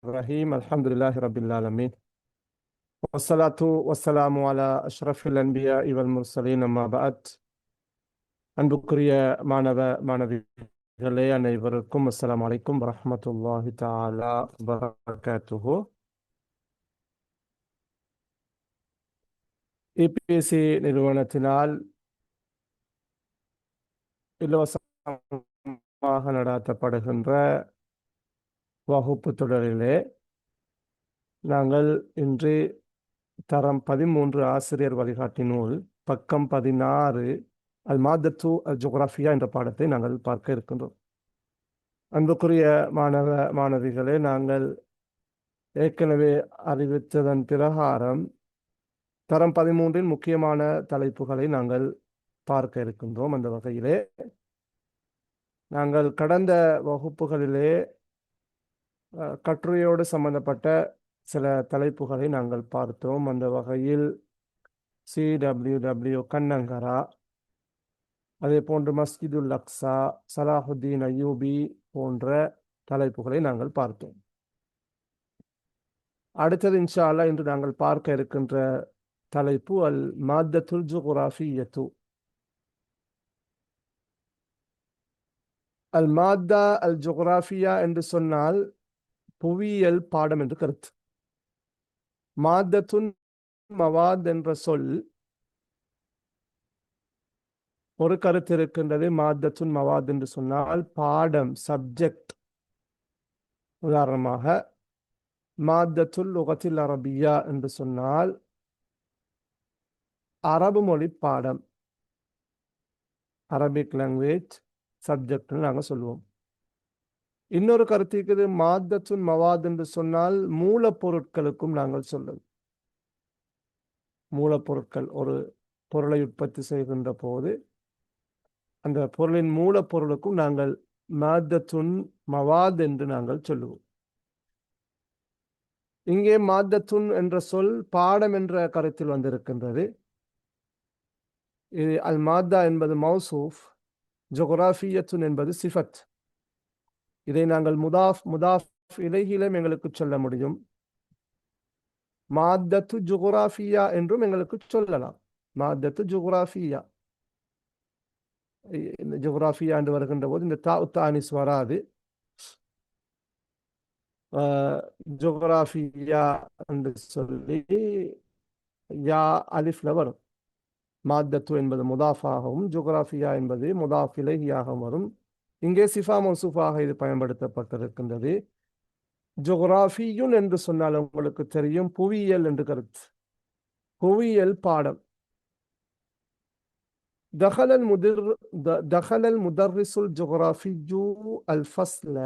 الرحيم الحمد لله رب العالمين والصلاة والسلام على أشرف الأنبياء والمرسلين أما بعد அன்புக்குரிய மாணவ மாணவிகளே அனைவருக்கும் அஸ்ஸலாமு அலைக்கும் வரஹ்மத்துல்லாஹி தஆலா வபரகாத்துஹு. இபிஎஸ்சி நிறுவனத்தினால் இலவசமாக நடாத்தப்படுகின்ற வகுப்பு தொடரிலே நாங்கள் இன்று தரம் 13 ஆசிரியர் வழிகாட்டி நூல் பக்கம் 16 அல் மாதத்து அல் ஜுக்ராஃபியா என்ற பாடத்தை நாங்கள் பார்க்க இருக்கின்றோம். அன்புக்குரிய மாணவ மாணவிகளே, நாங்கள் ஏற்கனவே அறிவித்ததன் பிரகாரம் தரம் 13 முக்கியமான தலைப்புகளை நாங்கள் பார்க்க இருக்கின்றோம். அந்த வகையிலே நாங்கள் கடந்த வகுப்புகளிலே கட்டுரையோடு சம்பந்தப்பட்ட சில தலைப்புகளை நாங்கள் பார்த்தோம். அந்த வகையில் CWW கண்ணங்கரா, அதே போன்று மஸ்ஜிதுல் அக்ஸா, சலாஹுத்தீன் அய்யூபி போன்ற தலைப்புகளை நாங்கள் பார்த்தோம். அடுத்தது இன்ஷா அல்லாஹ் இன்று நாங்கள் பார்க்க இருக்கின்ற தலைப்பு அல் மாத்தத்துல் ஜுக்ராஃபிய்யத்து. அல் மாத்தா அல் ஜுக்ராஃபியா என்று சொன்னால் புவியியல் பாடம் என்று கருத்து. மாத்தத்துன் மவாத் என்ற சொல் ஒரு கருத்து இருக்கின்றது. மாத்தத்துன் மவாத் என்று சொன்னால் பாடம், சப்ஜெக்ட். உதாரணமாக மாத்தத்துல் லுகத்தில் அரபியா என்று சொன்னால் அரபு மொழி பாடம், அரபிக் லாங்குவேஜ் சப்ஜெக்ட்னு நாங்கள் சொல்லுவோம். இன்னொரு கருத்து இருக்குது, மாத்தத்துன் மவாத் என்று சொன்னால் மூலப்பொருட்களுக்கும் நாங்கள் சொல்லுவோம். மூலப்பொருட்கள், ஒரு பொருளை உற்பத்தி செய்கின்ற போது அந்த பொருளின் மூலப்பொருளுக்கும் நாங்கள் மாத்தத்துன் மவாத் என்று நாங்கள் சொல்லுவோம். இங்கே மாத்தத்துன் என்ற சொல் பாடம் என்ற கருத்தில் வந்திருக்கின்றது. இது அல் மாத்தா என்பது மௌசூஃப், ஜுக்ராஃபியத்துன் என்பது சிஃபத். இதை நாங்கள் முதாஃப் இலைஹிலும் எங்களுக்கு சொல்ல முடியும். மாத்தத்து ஜுக்ராஃபியா என்றும் எங்களுக்கு சொல்லலாம். மாத்தத்து ஜுக்ராஃபியா, இந்த ஜுக்ராஃபியா என்று வருகின்ற போது இந்த தானிஸ் வராது. ஜுக்ராஃபியா என்று சொல்லி யா அலிஃப்ல வரும். மாத்தத்து என்பது முதாஃபாகவும் ஜுக்ராஃபியா என்பது முதாஃப் இலைஹியாகவும் வரும். இங்கே சிஃபா மௌசூஃபாக இது பயன்படுத்தப்பட்டிருக்கின்றது. ஜுக்ராஃபியுன் என்று சொன்னால் உங்களுக்கு தெரியும், புவியியல் என்று கருத்து. புவியியல் பாடம். دخل المدرس الجغرافي الفصل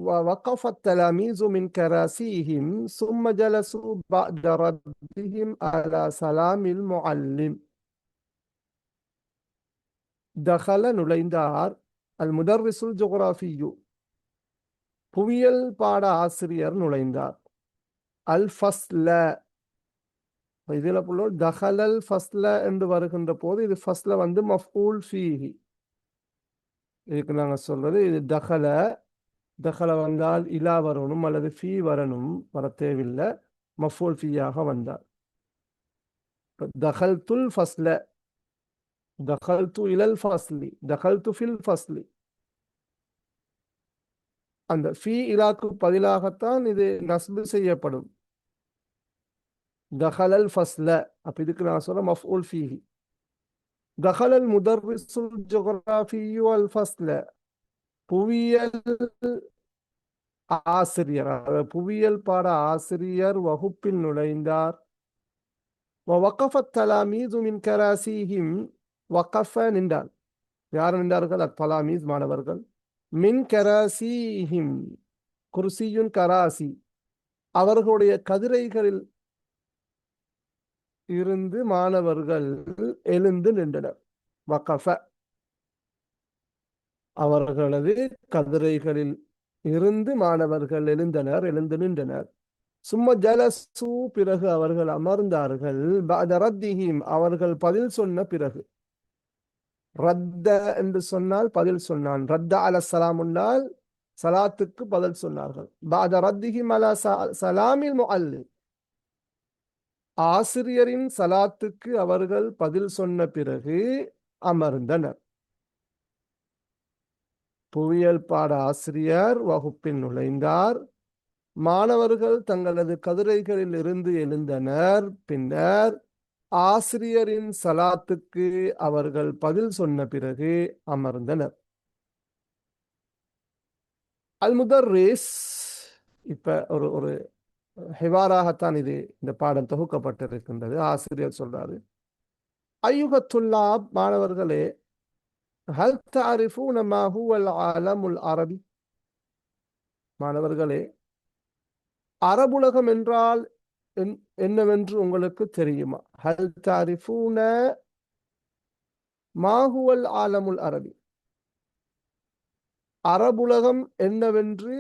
ووقف التلاميذ من كراسيهم ثم جلسوا بعد ردهم على سلام المعلم. دخل நுழைந்தார் அல் முதர்ரிசுல் ஜுக்ராஃபியு, புவியியல் பாட ஆசிரியர் நுழைந்தார். அல் ஃபஸ்ல, இதில் தஹலல் ஃபஸ்ல என்று வருகின்ற போது இது ஃபஸ்ல வந்து மஃஊல் ஃபீஹி. இதுக்கு நாங்கள் சொல்றது இது தஹல. தஹல வந்தால் இலா வரணும் அல்லது ஃபீ வரணும், வர தேவையில்லை, மஃஊல் ஃபீயாக வந்தார். தஹல்துல் ஃபஸ்ல, தஹல்து இலல் ஃபஸ்லி, தஹல்து ஃபில் ஃபஸ்லி. அந்த ஃபீ இலாக்கு பதிலாகத்தான் இது நஸ்பு செய்யப்படும். தஹலல் ஃபஸ்ல, அப்ப இதுக்கு நான் சொல்ல மஃஊல் ஃபீஹி. தஹலல் முதர்ரிசுல் ஜுக்ராஃபியு அல் ஃபஸ்ல, புவியியல் ஆசிரியர், புவியியல் பாட ஆசிரியர் வகுப்பில் நுழைந்தார். வகஃபத் தலாமீது மின் கராசிஹிம், வகஃப நின்றார். யார் நின்றார்கள்? அத்தலாமீஸ் மாணவர்கள். மின் கராசிஹிம், குர்சியுன் கராசி, அவர்களுடைய கதிரைகளில் இருந்து மாணவர்கள் எழுந்து நின்றனர். வகஃப, அவர்களது கதிரைகளில் இருந்து மாணவர்கள் எழுந்து நின்றனர். சும்ம ஜலசு, பிறகு அவர்கள் அமர்ந்தார்கள். பஅத ரத்திஹிம், அவர்கள் பதில் சொன்ன பிறகு. ரத்த என்று சொன்னால் பதில் சொன்னான். ரத்த அலஸ்ஸலாம் உன்னால் சலாத்துக்கு பதில் சொன்னார்கள். பாத ரத்திஹிம் அலா சலாமில் முஅல்லிம், ஆசிரியரின் சலாத்துக்கு அவர்கள் பதில் சொன்ன பிறகு அமர்ந்தனர். புவியியல் பாட ஆசிரியர் வகுப்பில் நுழைந்தார். மாணவர்கள் தங்களது கதிரைகளில் இருந்து எழுந்தனர். பின்னர் ஆசிரியரின் சலாத்துக்கு அவர்கள் பதில் சொன்ன பிறகு அமர்ந்தனர். அல் முதர்ரிஸ், இப்ப ஒரு ஒரு ஹிவாராகத்தான் இது இந்த பாடம் தொகுக்கப்பட்டிருக்கின்றது. ஆசிரியர் சொல்றாரு, ஐயுகத்துல்லாப், மாணவர்களே, ஹல் தஅரிஃபூன மா ஹுவல் ஆலமுல் அரபி, மாணவர்களே, அரபுலகம் என்றால் என்னவென்று உங்களுக்கு தெரியுமா? ஹல் தஅரிஃபூன மா ஹுவல் ஆலமுல் அரபி, அரபுலகம் என்னவென்று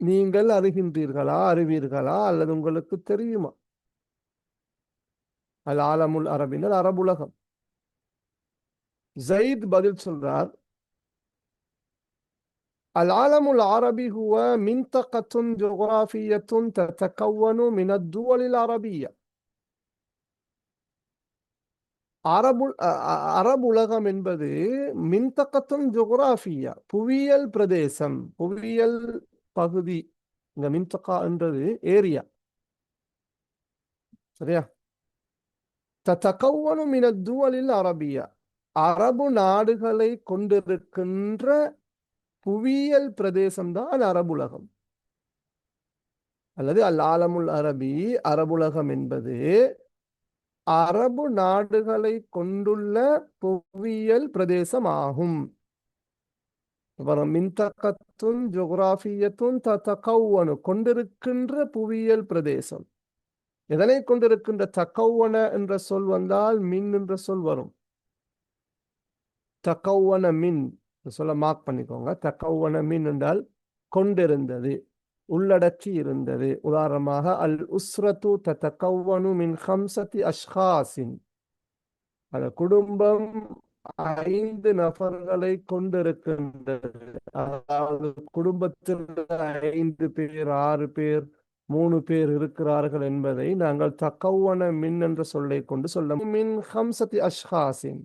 நீங்கள் அறிகின்றீர்களா, அறிவீர்களா, அல்லது உங்களுக்கு தெரியுமா? அல் ஆலமுல் அரபினர் அரபுலகம். ஜயித் பதில் சொல்றார், العالم العربي هو منطقة جغرافية تتكون من الدول العربية. அரபுலகம் என்பது மின்தக்கத்தும் ஜுகுராஃபியா, புவியியல் பிரதேசம், புவியியல் பகுதி. இந்த மின்தக்கா என்றது ஏரியா, சரியா? தத்தகவனு மின துவலில் அரபியா, அரபு நாடுகளை கொண்டிருக்கின்ற புவியியல் பிரதேசம் தான் அரபுலகம். அல்லது அல் ஆலமுல் அரபி, அரபுலகம் என்பது அரபு நாடுகளை கொண்டுள்ள புவியியல் பிரதேசம் ஆகும். மின்தகத்துன் ஜோகிராஃபியத்துன் தத்தகவனு, கொண்டிருக்கின்ற புவியியல் பிரதேசம். எதனை கொண்டிருக்கின்ற? தக்கவன என்ற சொல் வந்தால் மின் என்ற சொல் வரும். தக்கவன மின் சொல்ல மார்க் பண்ணிக்கோங்க. தக்கவன மின் என்றால் கொண்டிருந்தது, உள்ளடக்கி இருந்தது. உதாரணமாக, அல் உஸ்ரத்து தத்தகவனு மின் ஹம்சத்தி அஷ்காசின், அந்த குடும்பம் 5 நபர்களை கொண்டிருக்கின்றது. அதாவது குடும்பத்தில் 5 பேர், 6 பேர், 3 பேர் இருக்கிறார்கள் என்பதை நாங்கள் தக்கவன மின் என்ற சொல்லை கொண்டு சொல்ல. மின் ஹம்சத்தி அஷ்காசின்,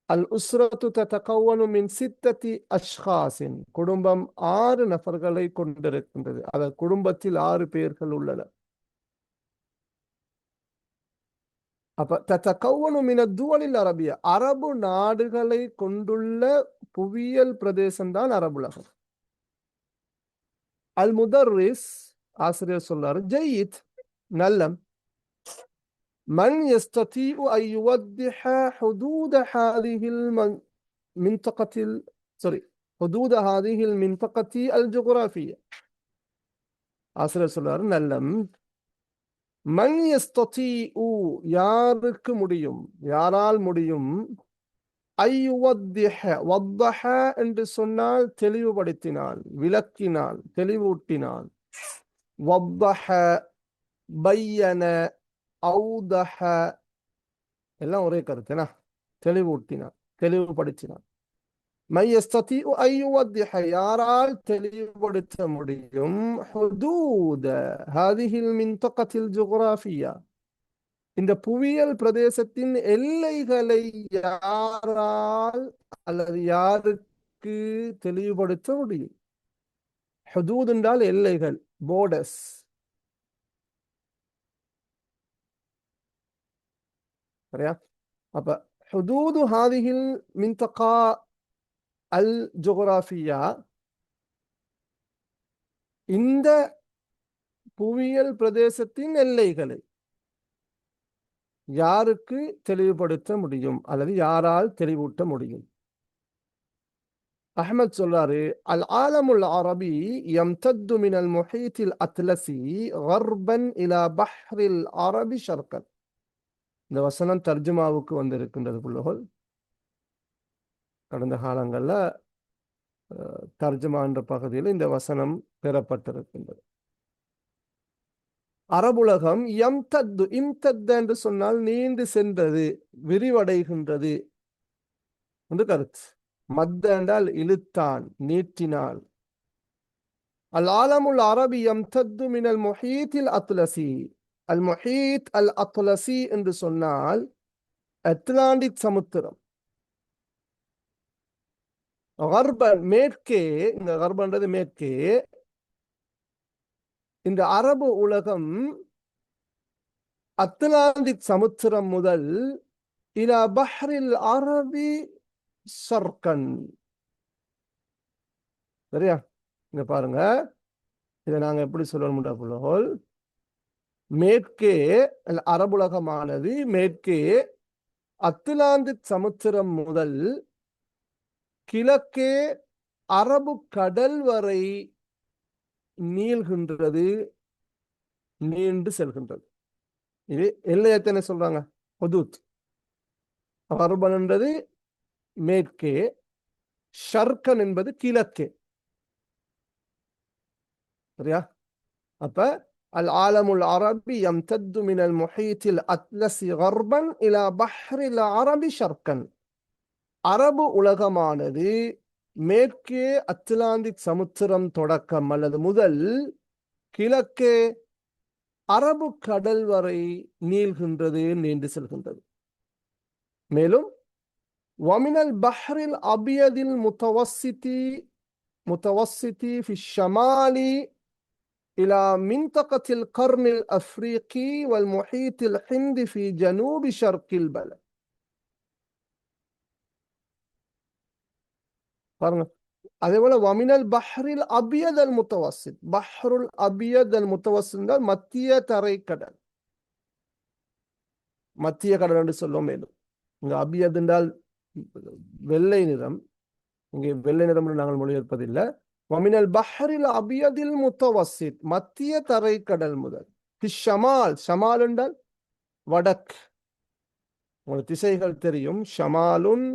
அல் உஸ்ரத்து தத்தகவனு மின் சித்தத்தி அஷ்காசின், குடும்பம் 6 நபர்களை கொண்டிருக்கின்றது. அந்த குடும்பத்தில் 6 பேர்கள் உள்ளனர். அப்ப தத்தகவனு மின துவலில் அரபியா, அரபு நாடுகளை கொண்டுள்ள புவியியல் பிரதேசம் தான் அரபுலகம். அல் முதர்ரிஸ், ஆசிரியர் சொல்றாரு, ஜயீத், நல்லம். மன் யஸ்ததீஉ அன் யுவத்திஹ ஹுதூத ஹாதிஹில் மின்தகத்தில் ஹுதூத ஹாதிஹில் மின்தகத்தி அல் ஜுகுராஃபியா. ஆசிரியர் சொல்றாரு, நல்லம். மன் யஸ்ததீஉ, யாருக்கு முடியும், யாரால் முடியும், ஐயுவத்திஹ, வத்தஹ என்று சொன்னால் தெளிவுபடுத்தினால், விளக்கினால், தெளிவூட்டினால். வத்தஹ, பையன, அவுதஹ, எல்லாம் ஒரே கருத்துனா, தெளிவூட்டினான், தெளிவுபடுத்தினான். மையஸ்ததீஉ ஐயுவத்திஹ, யாரால் தெளிவுபடுத்த முடியும், ஹுதூத ஹாதிஹில் மின்தகத்தில் ஜுகுராஃபியா, இந்த புவியியல் பிரதேசத்தின் எல்லைகளை யாரால் அல்லது யாருக்கு தெளிவுபடுத்த முடியும்? ஹுதூத் என்றால் எல்லைகள், போர்டர்ஸ். சரியா? அப்ப ஹுதூது ஹாதிஹில் மின்தகா அல் ஜுகுராஃபியா, இந்த புவியியல் பிரதேசத்தின் எல்லைகளை யாருக்கு தெளிவுபடுத்த முடியும் அல்லது யாரால் தெளிவூட்ட முடியும்? அஹ்மத் சொல்றாரு, அல் ஆலமுல் அரபி யம்தத்து மினல் முஹீத்தில் அத்லசி கர்பன் இலா பஹ்ரில் அரபி ஷர்கன். இந்த வசனம் தர்ஜுமாவுக்கு வந்திருக்கின்றது புள்ளகோல். கடந்த காலங்களில் தர்ஜுமா என்ற பகுதியில் இந்த வசனம் பெறப்பட்டிருக்கின்றது. அரபுலகம் யம்தத்து, இம்தத்த என்று சொன்னால் நீண்டு சென்றது, விரிவடைகின்றது என்று கருத்து. மத்த என்றால் இழுத்தான், நீட்டினான். அல் ஆலமுல் அரபி யம்தத்து மினல் முஹீத்தில் அத்லசி. அல் முஹீத் அல் அத்லசி என்று சொன்னால் அட்லாண்டிக் சமுத்திரம். கர்பன் மேற்கே, இந்த கர்பன்றது மேற்கே. இந்த அரபு உலகம் அத்லாந்திக் சமுத்திரம் முதல் இலா பஹ்ரில் அரபி ஷர்கன். சரியா? இங்க பாருங்க, இதை நாங்க எப்படி சொல்லணும்? மேற்கே அரபுலகமானது மேற்கே அத்லாந்திக் சமுத்திரம் முதல் கிழக்கே அரபு கடல் வரை நீள்கின்றது, நீண்டு செல்கின்றது. இது எல்லையத்தனை சொல்றாங்க, ஹுதூத். கர்பன் என்பது மேற்கே, ஷர்கன் என்பது கிழக்கே. சரியா? அப்ப அல் ஆலமுல் அரபி யம்தத்து மினல் முஹீத்தில் அத்லசி கர்பன் இலா பஹ்ரில் அரபி ஷர்கன். அரபு உலகமானது மேற்கே அத்லாந்திக் சமுத்திரம் தொடக்கம் அல்லது முதல் கிழக்கே அரபு கடல் வரை நீள்கின்றது, நீண்டு செல்கின்றது. மேலும் வமினல் பஹ்ரில் அபியதில் முத்தவஸ்ஸிதி ஃபி ஷமாலி இலா மின்தகத்தில் கர்னில் அஃப்ரீகி வல் முஹீத்தில் ஹிந்தி ஃபி ஜனூபி ஷர்கில் பலத். பாருங்க, அதே போல வமினல் பஹ்ரில் அபியத் அல் முத்தவஸ்ஸித். பஹ்ருல் அபியத் அல் முத்தவஸ்ஸித் மத்திய தரைக்கடல், மத்திய கடல் என்று சொல்லும். மேலும் இங்க அபியத் என்றால் வெள்ளை நிறம், இங்கே வெள்ளை நிறம் என்று நாங்கள் மொழிபெயர்ப்பதில்லை. வமினல் பஹ்ரில் அபியதில் முத்தவஸ்ஸித், மத்திய தரைக்கடல் முதல். ஷமால், ஷமால் என்றால் வடக்கு. உங்களுக்கு திசைகள் தெரியும், ஷமாலுன்,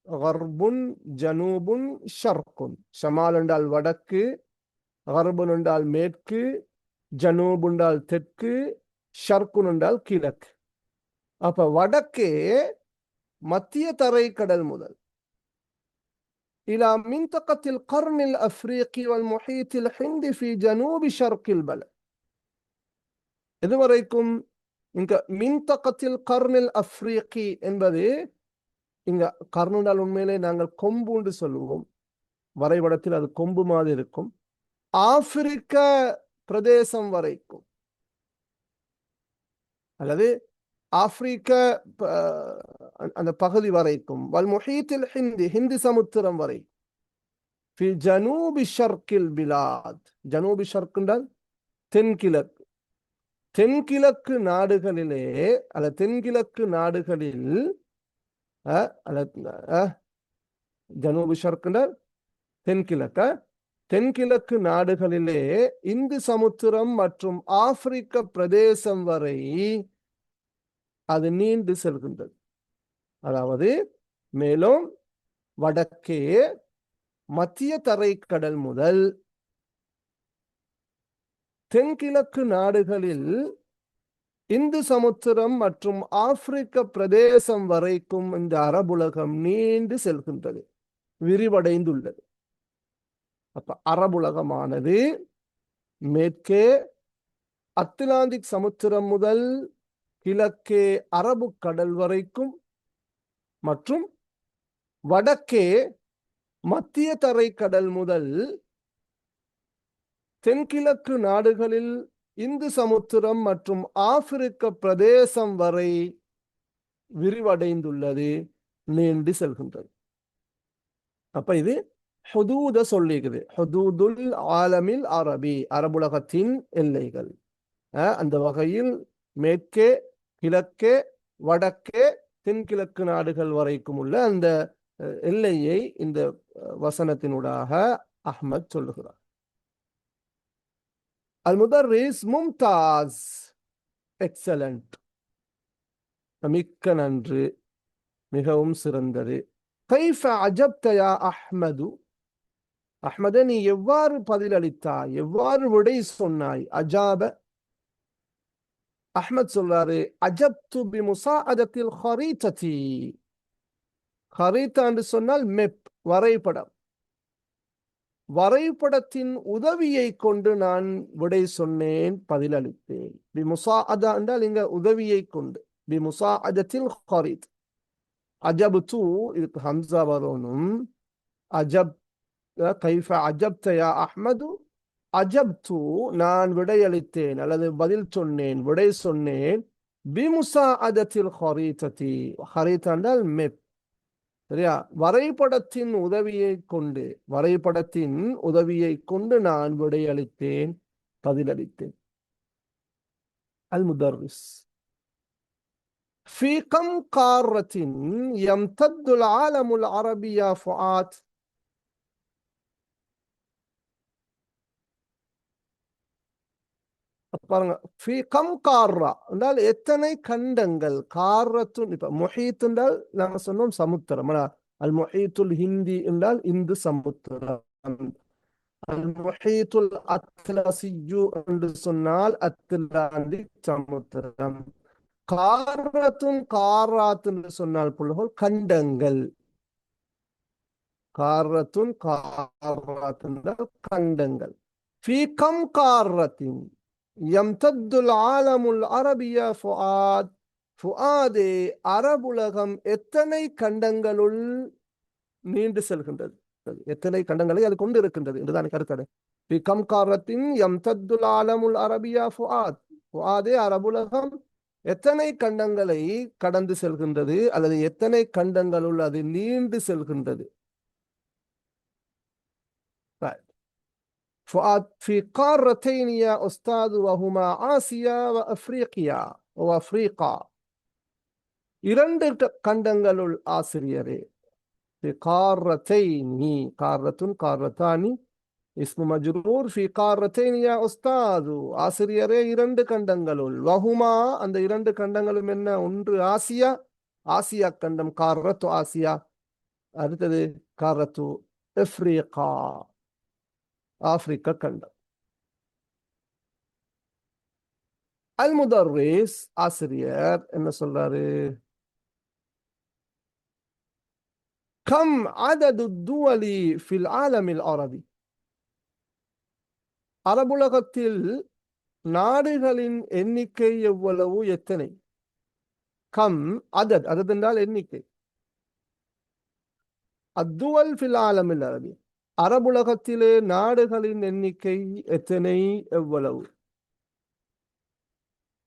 கர்புன், ஜனூபுன், ஷர்குன். ஷமால் என்றால் வடக்கு, கர்புன் என்றால் மேற்கு, ஜனூப் என்றால் தெற்கு, ஷர்குன் என்றால் கிழக்கு. அப்ப வடக்கே மத்திய தரைக்கடல் முதல் இலா மின்தகத்தில் கர்னில் அஃப்ரீகி வல் முஹீத்தில் ஹிந்தி ஃபி ஜனூபி ஷர்கில் பலத். இதுவரைக்கும் இங்க மின்தகத்தில் கர்னில் அஃப்ரீகி என்பது, இங்க கர்னுடால் உண்மையிலே நாங்கள் கொம்பு என்று சொல்லுவோம், வரைபடத்தில் அது கொம்பு மாதிரி இருக்கும். ஆப்பிரிக்க பிரதேசம் வரைக்கும் அல்லது ஆப்பிரிக்க அந்த பகுதி வரைக்கும். வல் முஹீத்தில் ஹிந்தி, ஹிந்தி சமுத்திரம் வரை. ஃபி ஜனூபி ஷர்கில் பிலாத். ஜனூபி ஷர்க் என்றால் தென்கிழக்கு. தென்கிழக்கு நாடுகளிலே அல்ல தென்கிழக்கு நாடுகளில் ஜனூபி ஷர்க் என்றால் தென்கிழக்க. தென்கிழக்கு நாடுகளிலே இந்து சமுத்திரம் மற்றும் ஆப்பிரிக்க பிரதேசம் வரை அது நீண்டு செல்கின்றது. அதாவது மேலும் வடக்கே மத்திய தரைக்கடல் முதல் தென்கிழக்கு நாடுகளில் இந்து சமுத்திரம் மற்றும் ஆப்பிரிக்க பிரதேசம் வரைக்கும் இந்த அரபுலகம் நீண்டு செல்கின்றது, விரிவடைந்துள்ளது. அப்ப அரபுலகமானது மேற்கே அத்லாந்திக் சமுத்திரம் முதல் கிழக்கே அரபு கடல் வரைக்கும் மற்றும் வடக்கே மத்திய தரைக்கடல் முதல் தென்கிழக்கு நாடுகளில் இந்து சமுத்திரம் மற்றும் ஆப்பிரிக்க பிரதேசம் வரை விரிவடைந்துள்ளது, நீண்டு செல்கின்றது. அப்ப இது ஹுதூத சொல்லிக்குது. ஹுதூதுல் ஆலமில் அரபி, அரபுலகத்தின் எல்லைகள். அந்த வகையில் மேற்கே, கிழக்கே, வடக்கே, தென்கிழக்கு நாடுகள் வரைக்கும் உள்ள அந்த எல்லையை இந்த வசனத்தினூடாக அஹ்மத் சொல்லுகிறார். அல் முதர்ரிஸ் மும்தாஸ், எக்ஸலண்ட், மிக்க நன்று, மிகவும் சிறந்தது. கைஃப அஜப்த யா அஹ்மது, அஹ்மதே நீ எவ்வாறு பதிலளித்தாய், எவ்வாறு விடை சொன்னாய். அஜாப, அஹ்மத் சொல்றாரு, அஜப்து பி முசாஅதத்தில் ஹரீததி. ஹரீதா என்று சொன்னால் மெப், வரைபடம். வரைபடத்தின் உதவியை கொண்டு நான் விடை சொன்னேன், பதிலளித்தேன். பிமுசாஅதா என்றால் இங்க உதவியை கொண்டு. பிமுசாஅதத்தில் ஹரீத். அஜப்து இதுக்கு ஹம்சா வரணும். அஜப் கைஃப அஜப்த யா அஹ்மது. அஜப்து நான் விடையளித்தேன் அல்லது பதில் சொன்னேன், விடை சொன்னேன். பிமுசாஅதத்தில் ஹரீததி. ஹரீத் என்றால் மெப். சரியா? வரைபடத்தின் உதவியை கொண்டு, வரைபடத்தின் உதவியை கொண்டு நான் விடையளித்தேன், பதிலளித்தேன். அல் முதர்ரிஸ் في كم قارة يمتد العالم العربي يا فؤاد؟ பாருங்க. في كم قارة என்றால் எத்தனை கண்டங்கள். காரத்துன் இப்ப முஹீத் என்றால் நாங்க சொன்னோம் சமுத்திரம். அல் முஹீத்துல் ஹிந்தி என்றால் இந்து சமுத்திரம். அல் முஹீத்துல் அத்லசியு என்று சொன்னால் அத்லாந்திக் சமுத்திரம். காரத்துன் காராத் என்று சொன்னால் புள்ளகோல் கண்டங்கள். காரத்துன் காராத் என்றால் கண்டங்கள். في كم قارة يمتد العالم العربي يا فؤاد؟ ஃபுஆதே, அரபுலகம் எத்தனை கண்டங்களுள் நீண்டு செல்கின்றது, எத்தனை கண்டங்களை அது கொண்டு இருக்கின்றது என்றுதான் கருத்தது. في كم قارة يمتد العالم العربي يا فؤاد? ஃபுஆதே, அரபுலகம் எத்தனை கண்டங்களை கடந்து செல்கின்றது அல்லது எத்தனை கண்டங்களுள் அது நீண்டு செல்கின்றது. فؤاد في قارتين يا أستاذ وهما آسيا وأفريقيا وأفريقا. இரண்டு கண்டங்களுள் ஆசிரியரே. في قارتين. قارة قارتان اسم مجرور. في قارتين يا أستاذ. ஆசிரியரே இரண்டு கண்டங்களுள். வஹுமா, அந்த இரண்டு கண்டங்களும் என்ன? ஒன்று ஆசியா, ஆசியா கண்டம். காரத்து ஆசியா. அடுத்தது காரத்து அஃப்ரிகா, ஆப்பிரிக்க கண்டம். அல் முதர்ரிஸ் ஆசிரியர் என்ன சொல்றாரு? கம் அதது துவலி ஃபில் ஆலமில் அரபி. அரபுலகத்தில் நாடுகளின் எண்ணிக்கை எவ்வளவு, எத்தனை? கம் அதத், அதத் என்றால் எண்ணிக்கை. அத்துவல் ஃபில் ஆலமில் அரபி, அரபுலகத்திலே நாடுகளின் எண்ணிக்கை எத்தனை, எவ்வளவு?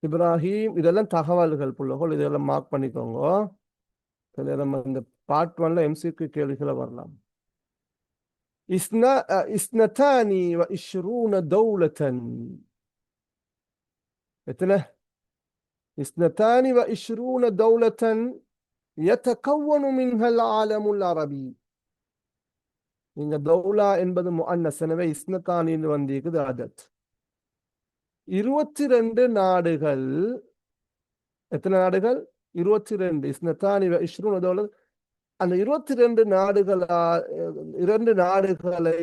இப்ராஹிம், இதெல்லாம் தகவல்கள் புள்ளகோல், இதெல்லாம் மார்க் பண்ணிக்கோங்க. நம்ம இந்த பார்ட் 1ல எம்சிக்கு கேள்விகளை வரலாம். இஸ்னதானி வ இஷ்ரூன தௌலத்தன். எத்தனை? இஸ்னதானி வ இஷ்ரூன தௌலத்தன் يتكون منها العالم العربي. நீங்க தௌலா என்பது முஅன்னஸ், எனவே இஸ்னதானின்னு வந்திருக்குது அதத். 22 நாடுகள். எத்தனை நாடுகள்? 22. இஸ்னதானி வ இஷ்ரூன தௌலத். அந்த 22 நாடுகளா, 2 நாடுகளை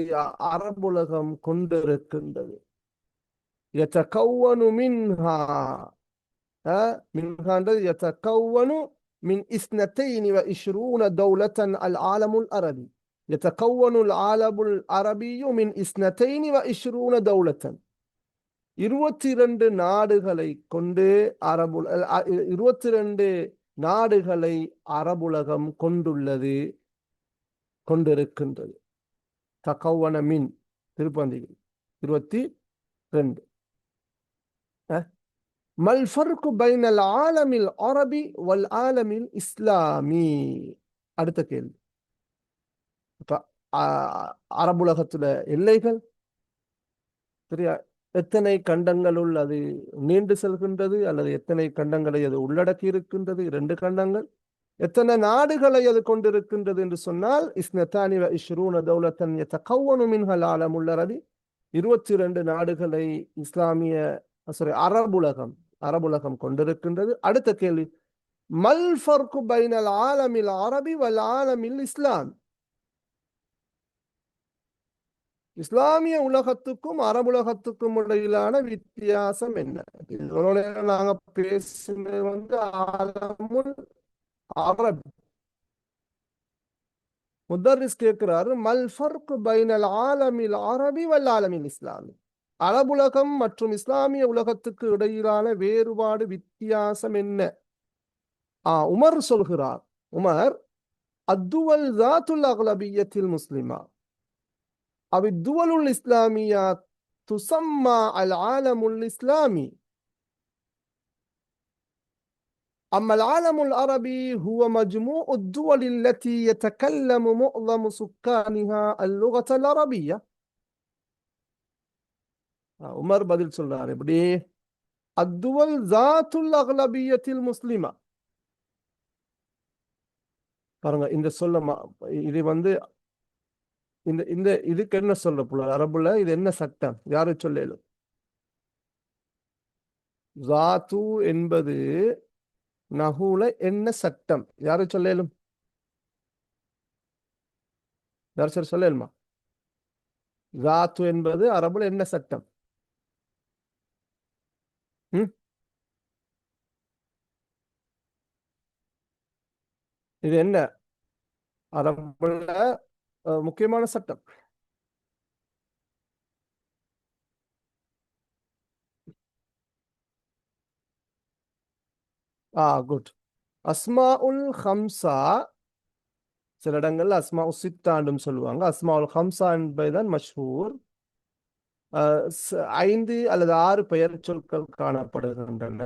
அரபுலகம் கொண்டிருக்கின்றது. يتكون منها يتكون من 22 دولة العالم العربي. يتكون العالم العربي من 22 دولة. 22 நாடுகளை கொண்டு 22 நாடுகளை அரபுலகம் கொண்டுள்ளது, கொண்டிருக்கின்றது. தகவன மின் திருப்பந்திகள் 22. மல் ஃபர்கு பைனல் ஆலமில் அரபி வல் ஆலமில் இஸ்லாமி. அடுத்த கேள்வி. அரபுலகத்துல எல்லைகள் சரியா, எத்தனை கண்டங்களுள் அது நீண்டு செல்கின்றது அல்லது எத்தனை கண்டங்களை அது உள்ளடக்கி இருக்கின்றது? 2 கண்டங்கள். எத்தனை நாடுகளை அது கொண்டிருக்கின்றது என்று சொன்னால் இஸ்னதானி வ இஷ்ரூன தௌலத்தன் யதகவ்வனு மின்ஹல் ஆலமுல் அரபி. 22 நாடுகளை இஸ்லாமிய அரபுலகம் கொண்டிருக்கின்றது. அடுத்த கேள்வி. மல் ஃபர்கு பைனல் ஆலமில் அரபி வல் ஆலமில் இஸ்லாம். இஸ்லாமிய உலகத்துக்கும் அரபுலகத்துக்கும் இடையிலான வித்தியாசம் என்ன? இதோட நாங்க பேசுறது ஆலமுல் அரப். முதர்ரிஸ் கேட்கிறாரு, மல் ஃபர்க் பைனல் ஆலமில் அரபி வல் ஆலமில் இஸ்லாமி. அரபுலகம் மற்றும் இஸ்லாமிய உலகத்துக்கு இடையிலான வேறுபாடு வித்தியாசம் என்ன? உமர் சொல்கிறார், உமர், அத்துவல் ஜாத்துல் அக்லபியத்தில் முஸ்லிமா அவ் துவலுல் இஸ்லாமியா துசம்மா அல் ஆலமுல் இஸ்லாமி أما العالم العربي هو مجموع الدول التي يتكلم معظم سكانها اللغة العربية. உமர் பதில் சொல்றாரு எப்படி? அத்துவல் ஜாத்துல் அக்லபியத்தில் முஸ்லிமா. பாருங்க இந்த சொல்ல இது வந்து இந்த இந்த இதுக்கு என்ன சொல்ற புள்ள அரபுல இது என்ன சட்டம்? யாரு சொல்லலும்? ஜாத்து என்பது நஹூல என்ன சட்டம்? யாரு சொல்லலும்? யார் சார் சொல்லலுமா? ஜாத்து என்பது அரபுல என்ன சட்டம்? இது என்ன அரபுல முக்கியமான சட்டம்? குட். அஸ்மா உல் ஹம்சா, சில இடங்கள்ல அஸ்மா உல் சித்தாண்டும் சொல்லுவாங்க. அஸ்மா உல் ஹம்சா என்பதுதான் மஷ்ஹூர். 5 அல்லது 6 பெயர் சொற்கள் காணப்படுகின்றன.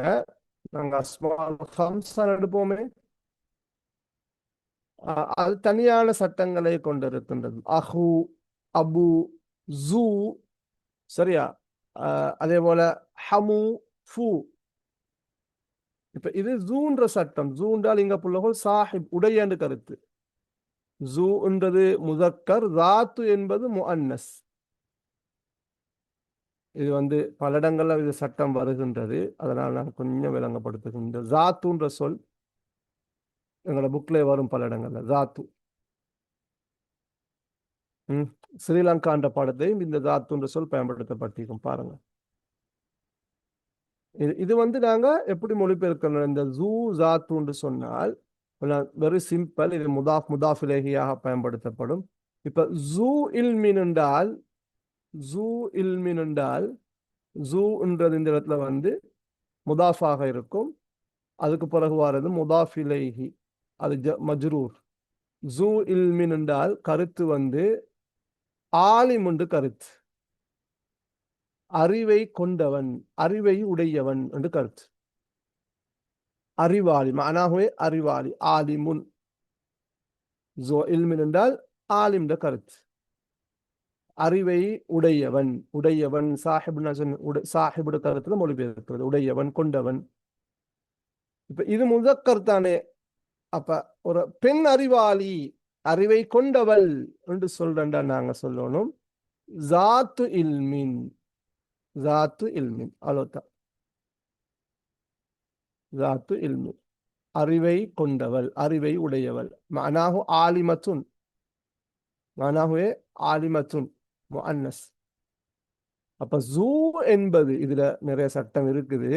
நாங்கள் அஸ்மா உல் ஹம்சா எடுப்போமே, அது தனியான சட்டங்களை கொண்டிருக்கின்றது. அஹு, அபு, ஜூ, சரியா? அதே போல ஹமு, ஃபு. இப்ப இது ஜூன்ற சட்டம். ஜூன்றால் இங்க புள்ளகோல் சாஹிப், உடையன்னு கருத்து. ஜூ என்றது முதக்கர், ஜாத்து என்பது முஅன்னஸ். இது வந்து பல இடங்கள்ல இது சட்டம் வருகின்றது. அதனால் நான் கொஞ்சம் விளங்கப்படுத்துகின்ற. ஜாத்துன்ற சொல் எங்களோட புக்ல வரும் பல இடங்கள்ல. ஜாத்து ஸ்ரீலங்கான்ற பாடத்தையும் இந்த ஜாத்துன்ற சொல் பயன்படுத்தப்பட்டிருக்கும். பாருங்க, இது வந்து நாங்க எப்படி மொழிபெயர்க்கணும்? இந்த ஜூ ஜாத்துன்னு சொன்னால் வெரி சிம்பிள். இது முதாஃப் முதாஃப் இலைஹியாக பயன்படுத்தப்படும். இப்ப ஜூ இல்மின் என்றால், ஜூ இல்மின் என்றால் ஜூன்றது இந்த இடத்துல வந்து முதாஃபாக இருக்கும். அதுக்கு பிறகு வாரது முதாஃப் இலைஹி, அது மஜ்ரூர். ஜூ இல்மின் என்றால் கருத்து வந்து ஆலிம் என்று கருத்து. அறிவை கொண்டவன், அறிவை உடையவன் என்று கருத்து. அறிவாளி, மனாஹுவே அறிவாளி, ஆலிமுன். ஜோ இல்மின் என்றால் ஆலிம் என்ற கருத்து. அறிவை உடையவன், உடையவன் சாஹிபுட கருத்துல மொழிபெயர்க்கிறது. உடையவன், கொண்டவன். இப்ப இது முதக்கர் தானே. அப்ப ஒரு பெண் அறிவாளி, அறிவை கொண்டவள் என்று சொல்றா நாங்க சொல்லணும் ஜாத்து இல்மின். ஜாத்து இல்மின், அவ்வளவுதான். ஜாத்து இல்மின், அறிவை கொண்டவள், அறிவை உடையவள். மனாஹு ஆலிமத்துன், மனாஹுவே ஆலிமத்துன் முஅன்னஸ். அப்ப ஜூ என்பது இதுல நிறைய சட்டம் இருக்குது.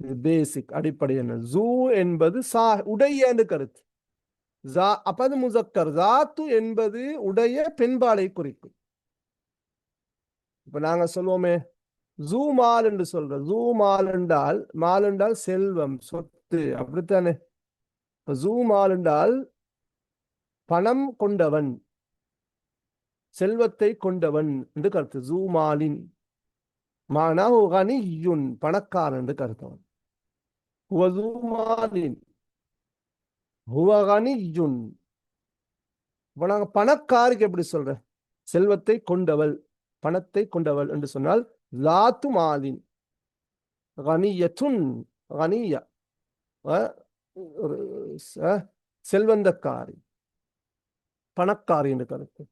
இது பேசிக் அடிப்படை. என்ன ஜூ என்பது உடைய கருத்து. அப்ப அது முசக்கர். ஜாத்து என்பது உடைய பெண்பாலை குறிக்கும். இப்ப நாங்க சொல்லுவோமே ஜூ மால் என்று சொல்ற. ஜூ மால் என்றால், மால் என்றால் செல்வம், சொத்து, அப்படித்தானே? ஜூ மால் என்றால் பணம் கொண்டவன், செல்வத்தை கொண்டவன் என்று கருத்து. ஜூ மாலின் மானா கனியுன், பணக்காரன் என்று கருத்தவன். ஹுவ மாலின் ஹுவ கனியுன். இப்ப நாங்க பணக்காரிக்கு எப்படி சொல்ற? செல்வத்தை கொண்டவள், பணத்தை கொண்டவள் என்று சொன்னால் லாத்து மாலின் கனியத்துன், கனியா செல்வந்தக்காரி, பணக்காரி என்று கருத்து.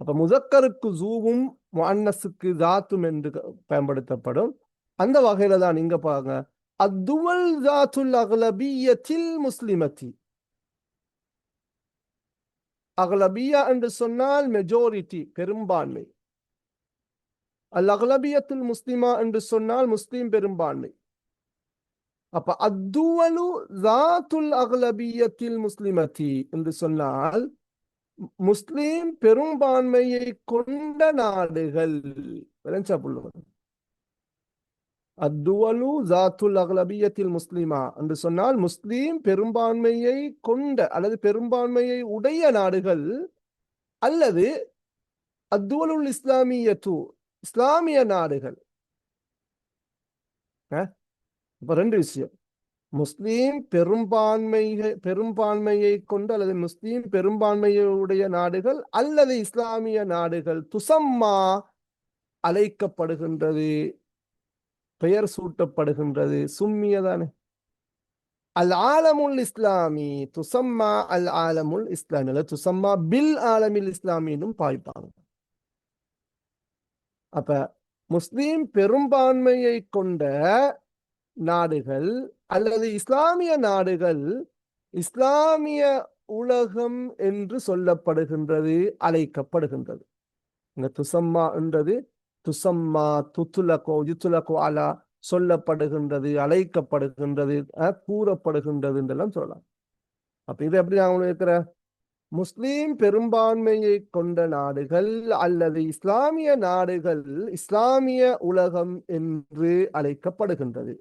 அப்ப முதக்கருக்கு ஜூவும் முஅன்னஸுக்கு ஜாத்தும் என்று பயன்படுத்தப்படும். அந்த வகையில தான் இங்க பாருங்க, அத்துவல் ஜாத்துல் அக்லபியத்தில் முஸ்லிமத்தி. அக்லபியா என்று சொன்னால் மெஜாரிட்டி, பெரும்பான்மை. அல் அக்லபியத்துல் முஸ்லிமா என்று சொன்னால் முஸ்லிம் பெரும்பான்மை. அப்ப அத்துவலு ஜாத்துல் அக்லபியத்தில் முஸ்லிமத்தி என்று சொன்னால் முஸ்லிம் பெரும்பான்மையை கொண்ட நாடுகள் விளஞ்சா புள்ளுங்க. அத்துவலு ஜாத்துல் அக்லபியத்தில் முஸ்லிமா என்று சொன்னால் முஸ்லிம் பெரும்பான்மையை கொண்ட அல்லது பெரும்பான்மையை உடைய நாடுகள், அல்லது அத்துவலுல் இஸ்லாமியத்து இஸ்லாமிய நாடுகள். இப்ப ரெண்டு விஷயம். முஸ்லீம் பெரும்பான்மையை கொண்டு அல்லது முஸ்லீம் பெரும்பான்மையுடைய நாடுகள் அல்லது இஸ்லாமிய நாடுகள் துசம்மா அழைக்கப்படுகின்றது, பெயர் சூட்டப்படுகின்றது. சும்மியதானே அல் ஆலமுல் இஸ்லாமி துசம்மா அல் ஆலமுல் இஸ்லாமி அல்ல துசம்மா பில் ஆலமில் இஸ்லாமியும் பாய்ப்பாங்க. அப்ப முஸ்லீம் பெரும்பான்மையை கொண்ட நாடுகள் அல்லது இஸ்லாமிய நாடுகள் இஸ்லாமிய உலகம் என்று சொல்லப்படுகின்றது, அழைக்கப்படுகின்றது. இந்த துசம்மா என்றது துசம்மா துத்துலகோ யுத்துலகோ அலா சொல்லப்படுகின்றது, அழைக்கப்படுகின்றது, கூறப்படுகின்றது என்றெல்லாம் சொல்லலாம். அப்ப இது எப்படி நாங்கள் இருக்கிற முஸ்லீம் பெரும்பான்மையை கொண்ட நாடுகள் அல்லது இஸ்லாமிய நாடுகள் இஸ்லாமிய உலகம் என்று அழைக்கப்படுகின்றது.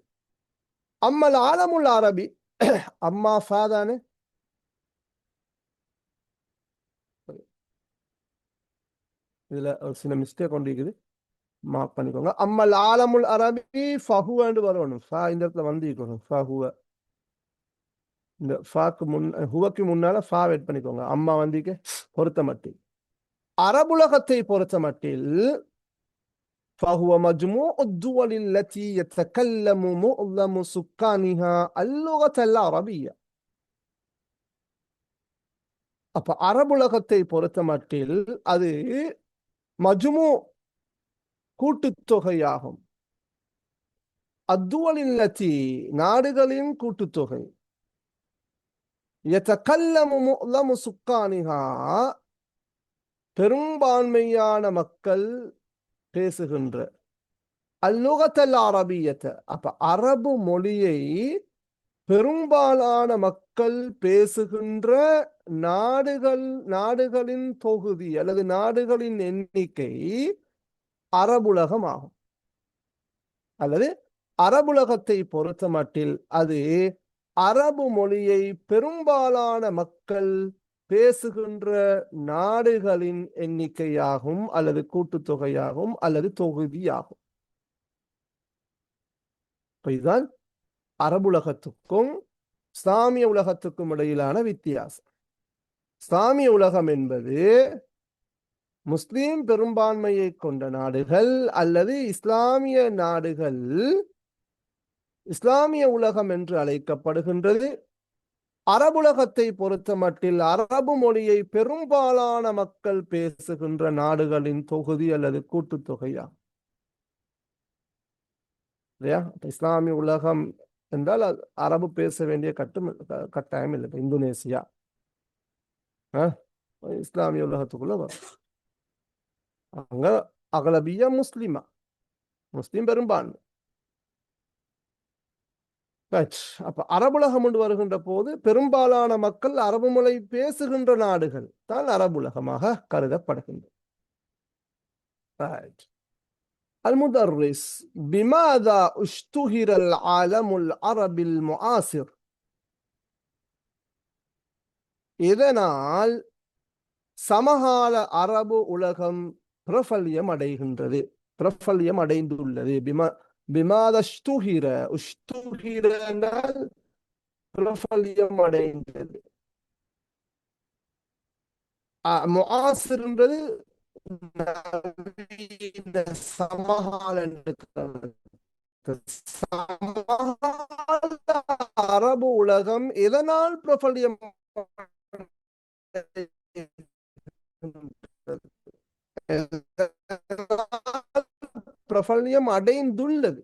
அம்மல் ஆலமுல் அரபி அம்மா ஃபாதானே இதுல ஒரு சின்ன மிஸ்டேக் கொண்டிருக்குது, மார்க் பண்ணிக்கோங்க. அம்மல் ஆலமுல் அரபி ஃபஹுவன்னு வரணும். ஃபா இந்த இடத்துல வந்து ஃபஹுவ, இந்த ஃபாக்கு ஹுவக்கு முன்னால ஃபா வெயிட் பண்ணிக்கோங்க. அம்மா வந்திக்கு பொறுத்த மட்டில் அரபுலகத்தை பொறுத்த மட்டில் فهو مجموع الدول التي يتكلم معظم سكانها اللغة العربية. அப்ப அரபுலகத்தை பொறுத்த மட்டில் அது மஜ்மு கூட்டுத்தொகையாகும். அத்துவலின் லத்தி நாடுகளின் கூட்டுத்தொகை. யதகல்லமு முஅல்லமு சுக்கானிஹா பெரும்பான்மையான மக்கள் பேசுகின்ற அல்லுகத்தல் அரபியத்தை. அப்ப அரபு மொழியை பெரும்பாலான மக்கள் பேசுகின்ற நாடுகளின் தொகுதி அல்லது நாடுகளின் எண்ணிக்கை அரபுலகம் ஆகும். அல்லது அரபுலகத்தை பொறுத்த மட்டில் அது அரபு மொழியை பெரும்பாலான மக்கள் பேசுகின்ற நாடுகளின் எண்ணிக்கையாகும் அல்லது கூட்டுத்தொகையாகும் அல்லது தொகுதியாகும். இதுதான் அரபுலகத்துக்கும் இஸ்லாமிய உலகத்துக்கும் இடையிலான வித்தியாசம். இஸ்லாமிய உலகம் என்பது முஸ்லிம் பெரும்பான்மையை கொண்ட நாடுகள் அல்லது இஸ்லாமிய நாடுகள் இஸ்லாமிய உலகம் என்று அழைக்கப்படுகின்றது. அரபுலகத்தை பொறுத்த மட்டில் அரபு மொழியை பெரும்பாலான மக்கள் பேசுகின்ற நாடுகளின் தொகுதி அல்லது கூட்டுத்தொகையா. இஸ்லாமிய உலகம் என்றால் அரபு பேச வேண்டிய கட்டாயம் இல்லை. இந்தோனேசியா இஸ்லாமிய உலகத்துக்குள்ள வரும். அங்க அகலபியா முஸ்லிமா, முஸ்லிம் பெரும்பான்மை. அப்ப அரபுலகம் என்று வருகின்ற போது பெரும்பாலான மக்கள் அரபு மொழி பேசுகின்ற நாடுகள் தான் அரபுலகமாக கருதப்படுகின்றன. المدرس بماذا اشتهر العالم العربي المعاصر. இதனால் சமகால அரபு உலகம் பிரபல்யம் அடைகின்றது, பிரபல்யம் அடைந்துள்ளது. பிமாதா ஷ்துஹிர, உஷ்துஹிர என்றால் பிரபல்யம் அடைந்தது. முஆசிர் என்றது சமகால அரபு உலகம் எதனால் பிரபல்யம் பிரபல்யம் அடைந்துள்ளது.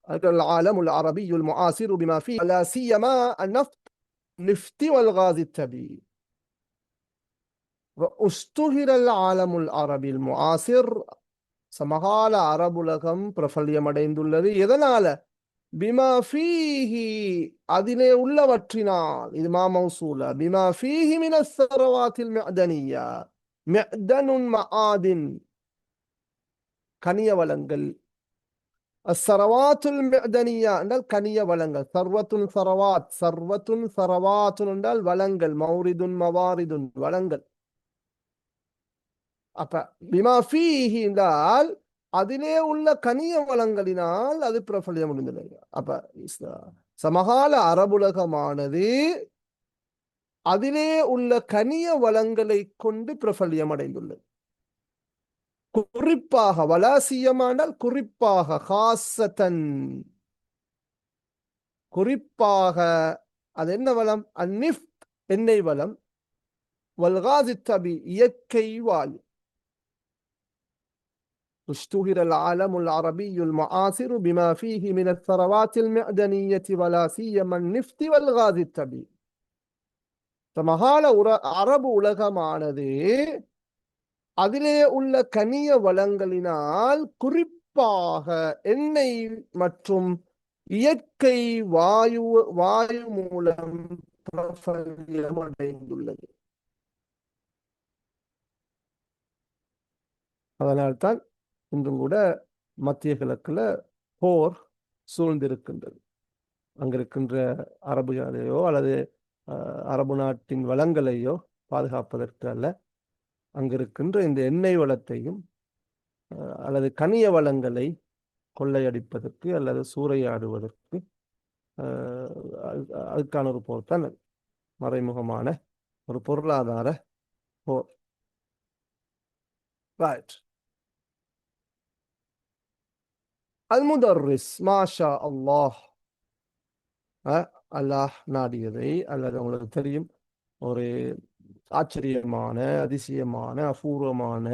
العالم العربي المعاصر بما فيه لا سيما النفط نفط والغاز الطبيعي. واشتهر العالم العربي المعاصر சமகால அரபுலகம் பிரபல்யம் அடைந்துள்ளது. எதனால? பிமா ஃபீஹி அதிலே உள்ளவற்றினால் இது மா மௌசூலா பிமா ஃபீஹி மினஸ் ஸரவாத்தில் மிஅதனியா மிஅதனுன் மஆதின் கனிய வளங்கள் அஸ்ஸரவாத்துல் மிஅதனியா என்றால் கனிய வளங்கள் சர்வத்துன் சரவாத் சர்வத்துன் சரவாத்துன் என்றால் வளங்கள் மௌரிதுன் மவாரிதுன் வளங்கள் அப்ப பிமா ஃபீஹி என்றால் அதிலே உள்ள கனிய வளங்களினால் அது பிரபல்யம் முடிந்தது அப்ப சமகால அரபுலகமானது அதிலே உள்ள கனிய வளங்களை கொண்டு பிரபல்யம் அடைந்துள்ளது குறிப்பாக வலாசியமானால் குறிப்பாக ஹாசத்தன் குறிப்பாக அது என்ன வளம் அந்நிஃப்த் எண்ணெய் வளம் வல்காசி தபி இயற்கை வாயு اشتهر العالم العربي المعاصر بما فيه من الثروات المعدنية ولا سيما النفط والغاز الطبيعي சமகால அரபு உலகமானது அதிலே உள்ள கனிய வளங்களினால் குறிப்பாக எண்ணெய் மற்றும் இயற்கை வாயு மூலம் பிரபல்யம் அடைந்துள்ளது. அதனால்தான் இன்றும் கூட மத்திய கிழக்குல போர் சூழ்ந்திருக்கின்றது. அங்கிருக்கின்ற அரபுகளையோ அல்லது அரபு நாட்டின் வளங்களையோ பாதுகாப்பதற்கு அல்ல, அங்கிருக்கின்ற இந்த எண்ணெய் வளத்தையும் அல்லது கனிய வளங்களை கொள்ளையடிப்பதற்கு அல்லது சூறையாடுவதற்கு அதுக்கான ஒரு போர் தான் மறைமுகமான ஒரு பொருளாதார போர். ரைட். அல்-முதர்ரிஸ் மாஷா அல்லாஹ், அல்லாஹ் நாடியதை அல்லது உங்களுக்கு தெரியும் ஒரு ஆச்சரியமான அதிசயமான அபூர்வமான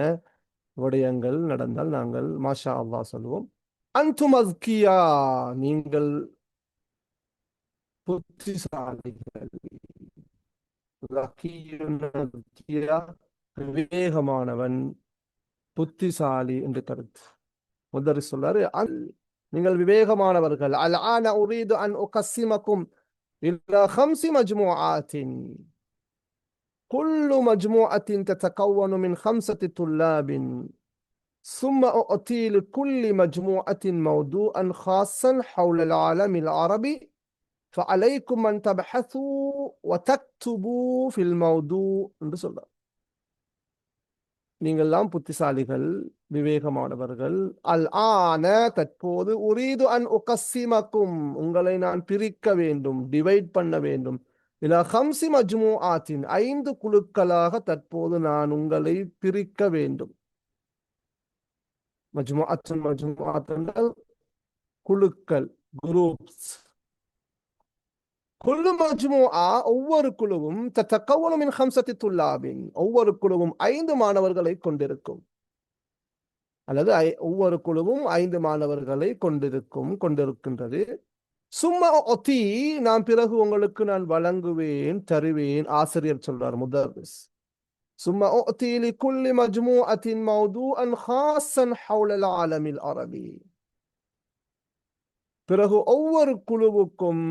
விடயங்கள் நடந்தால் நாங்கள் மாஷா அல்லாஹ் சொல்லுவோம். அன்தும் அஸ்கியா நீங்கள் புத்திசாலிகள், விவேகமானவன் புத்திசாலி என்று கருத்து. முதல் சொல்றாரு நீங்கள் விவேகமானவர்கள். அல்ஆன உரீது அன் உகஸ்ஸிமக்கும் இலா ஹம்ஸி மஜ்மூஆத்தின் குல்லு மஜ்மூஅத்தின் ததகவ்வனு மின் ஹம்ஸத்தி துல்லாபின் ثم أعطي لكل مجموعة موضوعا خاصا حول العالم العربي فعليكم أن تبحثوا وتكتبوا في الموضوع என்று சொல்றார். நீங்கள்லாம் புத்திசாலிகள் விவேகமானவர்கள். அல் ஆன தற்போது உரீது அன் உகஸ்ஸிமக்கும் உங்களை நான் பிரிக்க வேண்டும், டிவைட் பண்ண வேண்டும். இலா ஹம்ஸி மஜ்மூஆத்தின் 5 குழுக்களாக தற்போது நான் உங்களை பிரிக்க வேண்டும். மஜ்மூஅத்துன் மஜ்மூஅத்துன் குழுக்கள், குரூப்ஸ். குல்லு மஜ்மூஆ ஒவ்வொரு குழுவும் ததகவ்வனு மின் ஹம்ஸத்தி துல்லாபின் ஒவ்வொரு குழுவும் 5 மாணவர்களை கொண்டிருக்கும், அல்லது ஒவ்வொரு குழுவும் 5 மாணவர்களை கொண்டிருக்கின்றது. சும்மா ஒத்தி நான் பிறகு உங்களுக்கு நான் வழங்குவேன், தருவேன். ஆசிரியர் சொல்றார் முதர்ரிஸ். சும்மா ஒத்தி லிகுல்லி மஜ்மூஅத்தின் மௌதூஅன் ஹாஸன் ஹவுலல் ஆலமில் அரபி பிறகு ஒவ்வொரு குழுவுக்கும்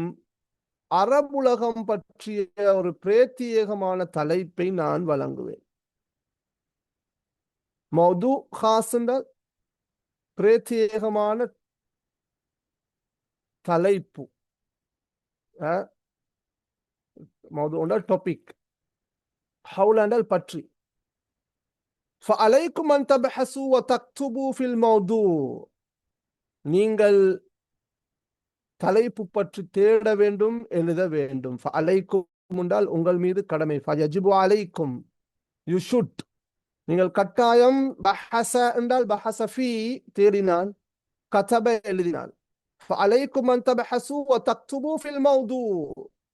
அரபுலகம் பற்றிய ஒரு பிரத்யேகமான தலைப்பை நான் வழங்குவேன். மௌது ஹாஸ் என்றால் பிரத்யேகமான தலைப்பு, மௌது என்றால் டாபிக், ஹவுல் என்றால் பற்றி. فعليكم أن تبحثوا وتكتبوا في الموضوع நீங்கள் தலைப்பு பற்றி தேட வேண்டும், எழுத வேண்டும். ஃபஅலைக்கும் என்றால் உங்கள் மீது கடமை. ஃபயஜிபு அலைக்கும் யூ ஷுட் நீங்கள் கட்டாயம். பஹஸ என்றால் பஹஸ ஃபீ தேடினால், கதப எழுதினால். ஃபஅலைக்கும் அன் தபஹஸு வ தக்துபு ஃபில் மௌது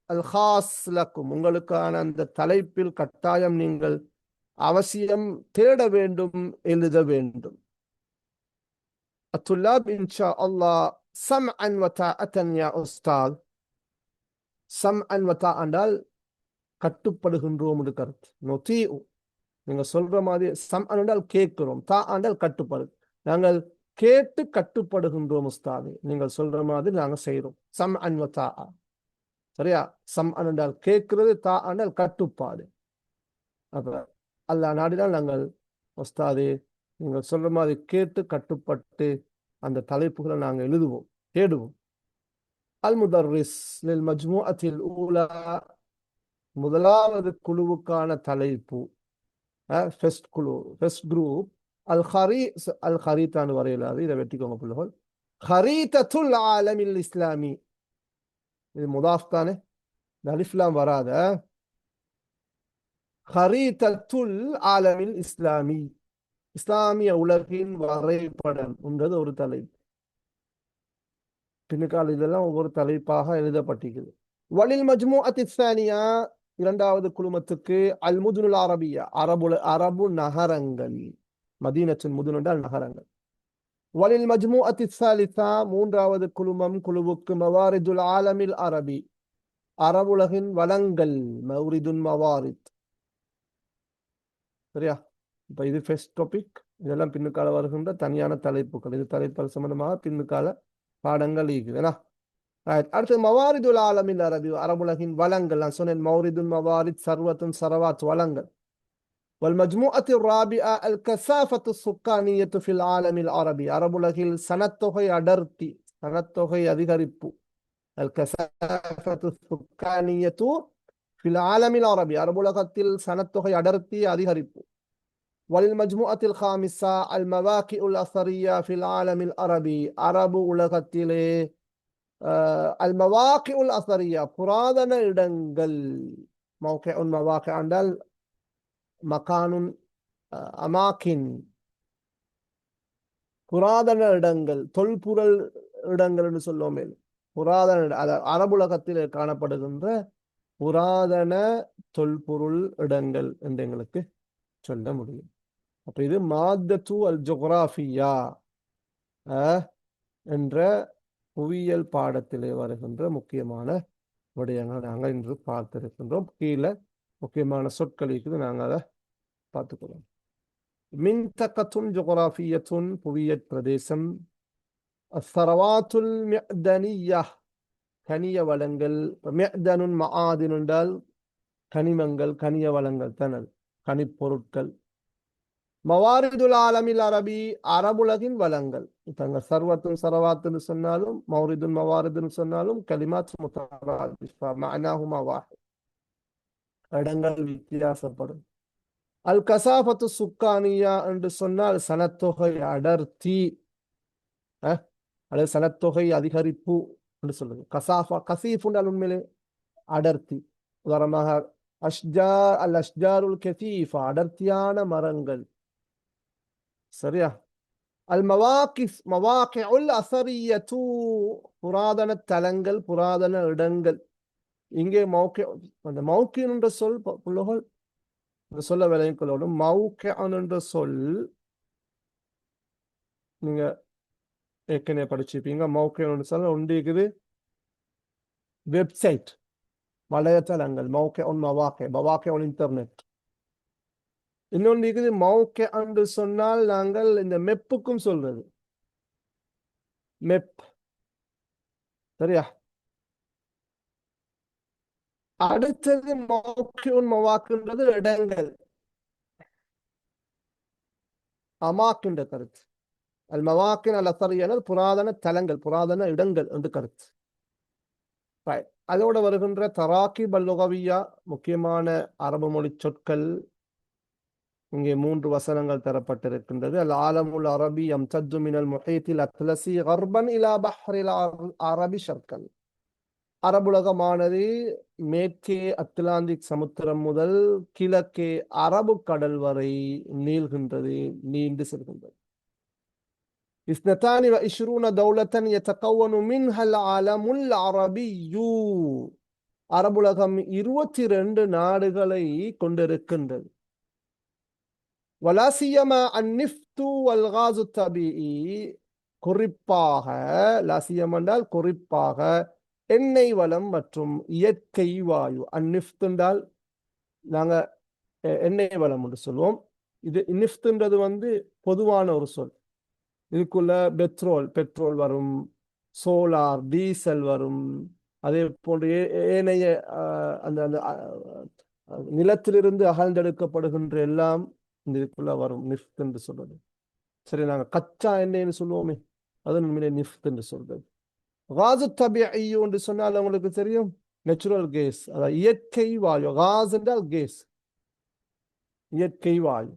அல் ஹாஸ் லக்கும் உங்களுக்கான அந்த தலைப்பில் கட்டாயம் நீங்கள் அவசியம் தேட வேண்டும், எழுத வேண்டும். அத்துல்லாப் இன்ஷா அல்லாஹ் சம்அன் வ தாஅத்தன் யா உஸ்தாத். சம்அன் வ தா என்றால் கட்டுப்படுகின்றோம் என்று கருத்து. நுதீஉ நீங்க சொல்ற மாதிரி. சம்அன் என்றால் கேட்கிறோம், தா என்றால் கட்டுப்படு. நாங்கள் கேட்டு கட்டுப்படுகின்றோம் உஸ்தாது, நீங்கள் சொல்ற மாதிரி நாங்க செய்யறோம். சம் அன்வத்தா, சரியா? சம் என்றால் கேட்கிறது, தா என்றால் கட்டுப்பாடு. அப்ப அல்லாஹ் நாடினால் நாங்கள் உஸ்தாது நீங்கள் சொல்ற மாதிரி கேட்டு கட்டுப்பட்டு அந்த தலைப்புகளை நாங்கள் எழுதுவோம், தேடுவோம். அல் முதர்ரிஸ் லில் மஜ்மூஅத்தில் ஊலா, முதலாவது குழுவுக்கான தலைப்பு, ஃபர்ஸ்ட் குழு, ஃபர்ஸ்ட் குரூப். அல் ஹரி, அல் ஹரீத்தான் வரையிலாது, இதை வெட்டிக்கோங்க பிள்ளைகள். ஹரீதத்துல் ஆலமில் இஸ்லாமி, இது முதாஃப் தானே, அலிஃப்லாம் வராத. ஹரீதத்துல் ஆலமில் இஸ்லாமி, இஸ்லாமிய உலகின் வரைபடம் என்றது ஒரு தலைப்பு. பின்னுக்கால இதெல்லாம் ஒவ்வொரு தலைப்பாக எழுதப்பட்டிருக்குது. வலில் மஜ்மூஅத்தி ஸானியா, இரண்டாவது குழுமத்துக்கு அல் முதுனுல் அரபியா, அரபு நகரங்கள். மதீனத்துல் முதுன் என்றால் நகரங்கள். வலில் மஜ்மூஅத்தி ஸாலிஸா, மூன்றாவது குழுமம் குழுவுக்கு மவாரிதுல் ஆலமில் அரபி, அரபுலகின் வளங்கள். மௌரிதுன் மவாரித், சரியா? இப்ப இது ஃபர்ஸ்ட் டாபிக். இதெல்லாம் பின்னுக்கால வருகின்ற தனியான தலைப்புகள். இது தலைப்புகள் சம்பந்தமாக பின்னுக்கால பாடங்கள் இருக்குதுண்ணா. அடுத்து மவாரிதுல் ஆலமில் அரபி, அரபுலகின் வளங்கள். நான் சொன்னேன் மௌரிதுன் மவாரித், சர்வத்துன் சரவாத், வளங்கள். والمجموعة الرابعة الكثافة السكانية في العالم العربي, அரபுலகில் சனத்தொகை அடர்த்தி, சனத்தொகை அதிகரிப்பு. الكثافة السكانية في العالم العربي, அரபுலகத்தில் சனத்தொகை அடர்த்தி அதிகரிப்பு. وللمجموعة الخامسة المواقع الأثرية في العالم العربي, அரபு உலகத்திலே المواقع الأثرية, புராதன இடங்கள். موقع مواقع என்றால் மகானுன் அமாக்கின், புராதன இடங்கள், தொல்பொருள் இடங்கள் என்று சொல்லுவோமே. புராதன அரபுலகத்தில் காணப்படுகின்ற புராதன தொல்பொருள் இடங்கள் என்று எங்களுக்கு சொல்ல முடியும். அப்ப இது மாத்தத்து அல் ஜோகிராஃபியா என்ற புவியியல் பாடத்திலே வருகின்ற முக்கியமான விடயங்களை நாங்கள் இன்று பார்த்திருக்கின்றோம். கீழே முக்கியமான சொற்கள் இருக்குது, நாங்கள் அதை பார்த்துக்கிறோம். மின்தகத்துன் ஜோகிராஃபியத்துன், புவியியல் பிரதேசம். அஸ்ஸரவாத்துல் மிஅதனியா, கனிய வளங்கள். மிஅதனுன் மஆதின் என்றால் கனிமங்கள், கனிய வளங்கள் தனல், கனிப்பொருட்கள். மவாரிதுல் ஆலமில் அரபி, அரபுலகின் வளங்கள். இப்ப சர்வத்துன் சரவாத்துன்னு சொன்னாலும் மௌரிதுன் மவாரிதுன்னு சொன்னாலும் கலிமாத் முத்தராதிஃபா, மஅனாஹுமா வாஹித், இடங்கள் வித்தியாசப்படும். அல் கசாஃபத்து சுக்கானியா என்று சொன்னால் சனத்தொகை அடர்த்தி, அல்லது சனத்தொகை அதிகரிப்பு என்று சொல்லுது. கசாஃபா, கசீஃப் என்றால் உண்மையிலே அடர்த்தி. உதாரணமாக அஷ்ஜார், அல் அஷ்ஜாருல் கசீஃபா, அடர்த்தியான மரங்கள், சரியா? அல் மவாகிஸ், மவாகிஉல் அஸரியத்து, புராதன தலங்கள், புராதன இடங்கள். இங்கே மௌகி, அந்த மௌகின் என்ற சொல் புள்ளகள் இந்த சொல்ல விளையங்களோடும், மௌகிஅன் என்ற சொல் நீங்க ஏற்கனவே படிச்சிருப்பீங்க. மௌகிஅன் சொல்ல ஒன்று இருக்குது வெப்சைட், வலைத்தளங்கள். மௌகிஉன் மவாகி, மவாகிஉல் இன்டர்நெட். இன்னொன்று இருக்குது மௌகி என்று சொன்னால் நாங்கள் இந்த மெப்புக்கும் சொல்றது, மெப், சரியா? அடுத்தது மௌகிஉன் மவாக்குன்றது இடங்கள், அமாக்குன்ற கருத்து. அல் மவாக்கின் அல் அஸரியான புராதன தலங்கள், புராதன இடங்கள் என்று கருத்து. அதோட வருகின்ற தராகிப் அல் லுகவியா, முக்கியமான அரபு மொழி சொற்கள். இங்கே 3 வசனங்கள் தரப்பட்டிருக்கின்றது. அல் ஆலமுல் அரபி யம்தத்து மினல் முஹீத்தில் அத்லசி கர்பன் இலா பஹ்ரில் அரபி ஷர்கன், அரபுலகமானது மேற்கே அத்லாந்திக் சமுத்திரம் முதல் கிழக்கே அரபு கடல் வரை நீள்கின்றது, நீண்டு செல்கின்றது. 22 دولة يتكون منها العالم العربي, அரபுலகம் 22 நாடுகளை கொண்டிருக்கின்றது. ولا سيما النفط والغاز الطبيعي, குறிப்பாக, லா சியமா என்றால் குறிப்பாக, எண்ணெய் வளம் மற்றும் இயற்கை வாயு. அந்நிஃப்த் என்றால் நாங்க எண்ணெய் வளம் என்று சொல்லுவோம். இது நிஃப்த்ன்றது பொதுவான ஒரு சொல். இதுக்குள்ள பெட்ரோல் வரும், சோலார், டீசல் வரும். அதே போன்று ஏனைய அந்த அந்த நிலத்திலிருந்து அகழ்ந்தெடுக்கப்படுகின்ற எல்லாம் இந்த இதுக்குள்ள வரும், நிஃப்ட் என்று சொல்றது. சரி, நாங்க கச்சா எண்ணெய்னு சொல்லுவோமே, அது உண்மையிலே நிஃப்ட் என்று சொல்றது. காசு தபிஐ என்று சொன்னால் உங்களுக்கு தெரியும், நேச்சுரல் கேஸ், அதாவது இயற்கை வாயு. காஸ் என்றால் கேஸ், இயற்கை வாயு.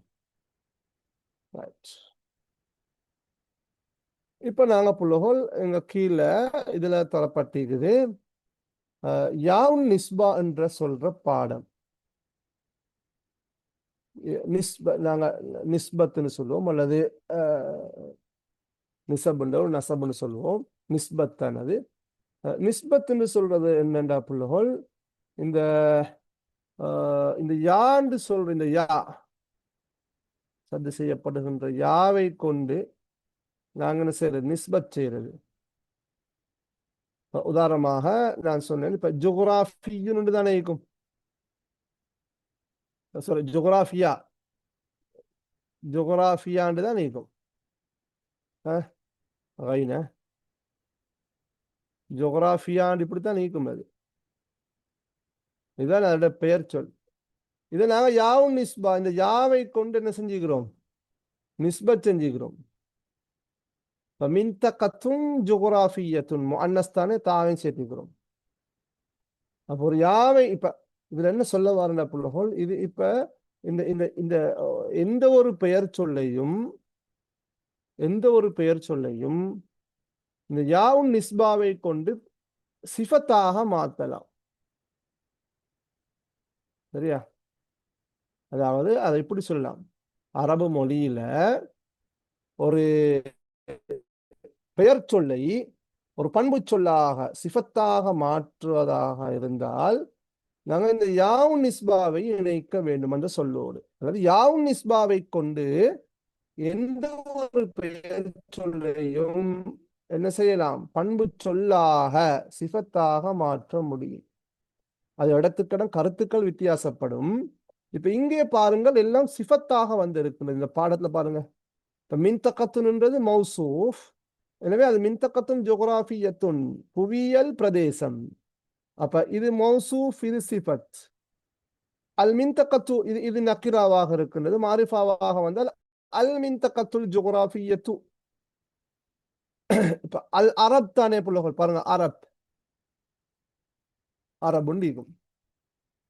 இப்ப நாங்க புள்ளகோல் எங்க கீழே இதுல தரப்பட்டிருக்குது யாவுன் நிஸ்பா என்ற சொல்ற பாடம். நாங்க நிஸ்பத்துன்னு சொல்லுவோம், அல்லது நிசபுண்டோ நசபுன்னு சொல்லுவோம். நிஸ்பத்தானது. நிஸ்பத்துன்னு சொல்றது என்னண்டா புள்ளகோல், இந்த இந்த யாண்டு சொல்ற இந்த யா சத்து செய்யப்படுகின்ற யாவை கொண்டு நாங்க என்ன செய்யறது, நிஸ்பத் செய்யறது. உதாரணமாக நான் சொன்னேன், இப்ப ஜோகிராஃபின்னு தானே இருக்கும். சாரி, ஜோகிராஃபியாண்டு தான் இருக்கும். ஜோகிராஃபியாண்டு இப்படித்தான் நீக்கும். அது இதுதான் அதோட பெயர் சொல். இதை நாங்க யாவும் நிஸ்பா, இந்த யாவை கொண்டு என்ன செஞ்சுக்கிறோம், நிஸ்பத் செஞ்சுக்கிறோம். மின்தகத்தும் ஜோகிராஃபியத்துன் முஅன்னஸ்தானே தாவையும் சேர்த்துக்கிறோம். அப்போ ஒரு யாவை இப்ப இதுல என்ன சொல்ல வரேன் புள்ளகோல், இது இப்ப இந்த இந்த இந்த எந்த ஒரு பெயர் சொல்லையும் இந்த யாவும் நிஸ்பாவை கொண்டு சிஃபத்தாக மாத்தலாம். சரியா? அதாவது அதை எப்படி சொல்லலாம், அரபு மொழியில ஒரு பெயர் சொல்லை ஒரு பண்பு சொல்லாக சிஃபத்தாக மாற்றுவதாக இருந்தால் நாங்கள் இந்த யாவும் நிஸ்பாவை இணைக்க வேண்டும் என்று சொல்லோடு. அதாவது யாவும் நிஸ்பாவை கொண்டு எந்த ஒரு பெயர் சொல்லையும் என்ன செய்யலாம், பண்பு சொல்லாக சிஃபத்தாக மாற்ற முடியும். அது இடத்துக்கிடம் கருத்துக்கள் வித்தியாசப்படும். இப்ப இங்கே பாருங்கள், எல்லாம் சிஃபத்தாக வந்து இருக்குது. இந்த பாடத்துல பாருங்க, இப்ப மின்தகத்துன்றது மௌசூஃப், எனவே அது மின்தகத்துன் ஜோகிராஃபியத்துன் புவியியல் பிரதேசம். அப்ப இது மௌசூஃப், இது சிஃபத். அல் மின்தகத்து இது நக்கிராவாக இருக்கின்றது, மாரிஃபாவாக வந்தால் அல் மின்தகத்துல் ஜோகிராஃபியத்து. இப்ப அல் அரப் தானே புள்ளகள், பாருங்க அரபுண்டிக்கும்.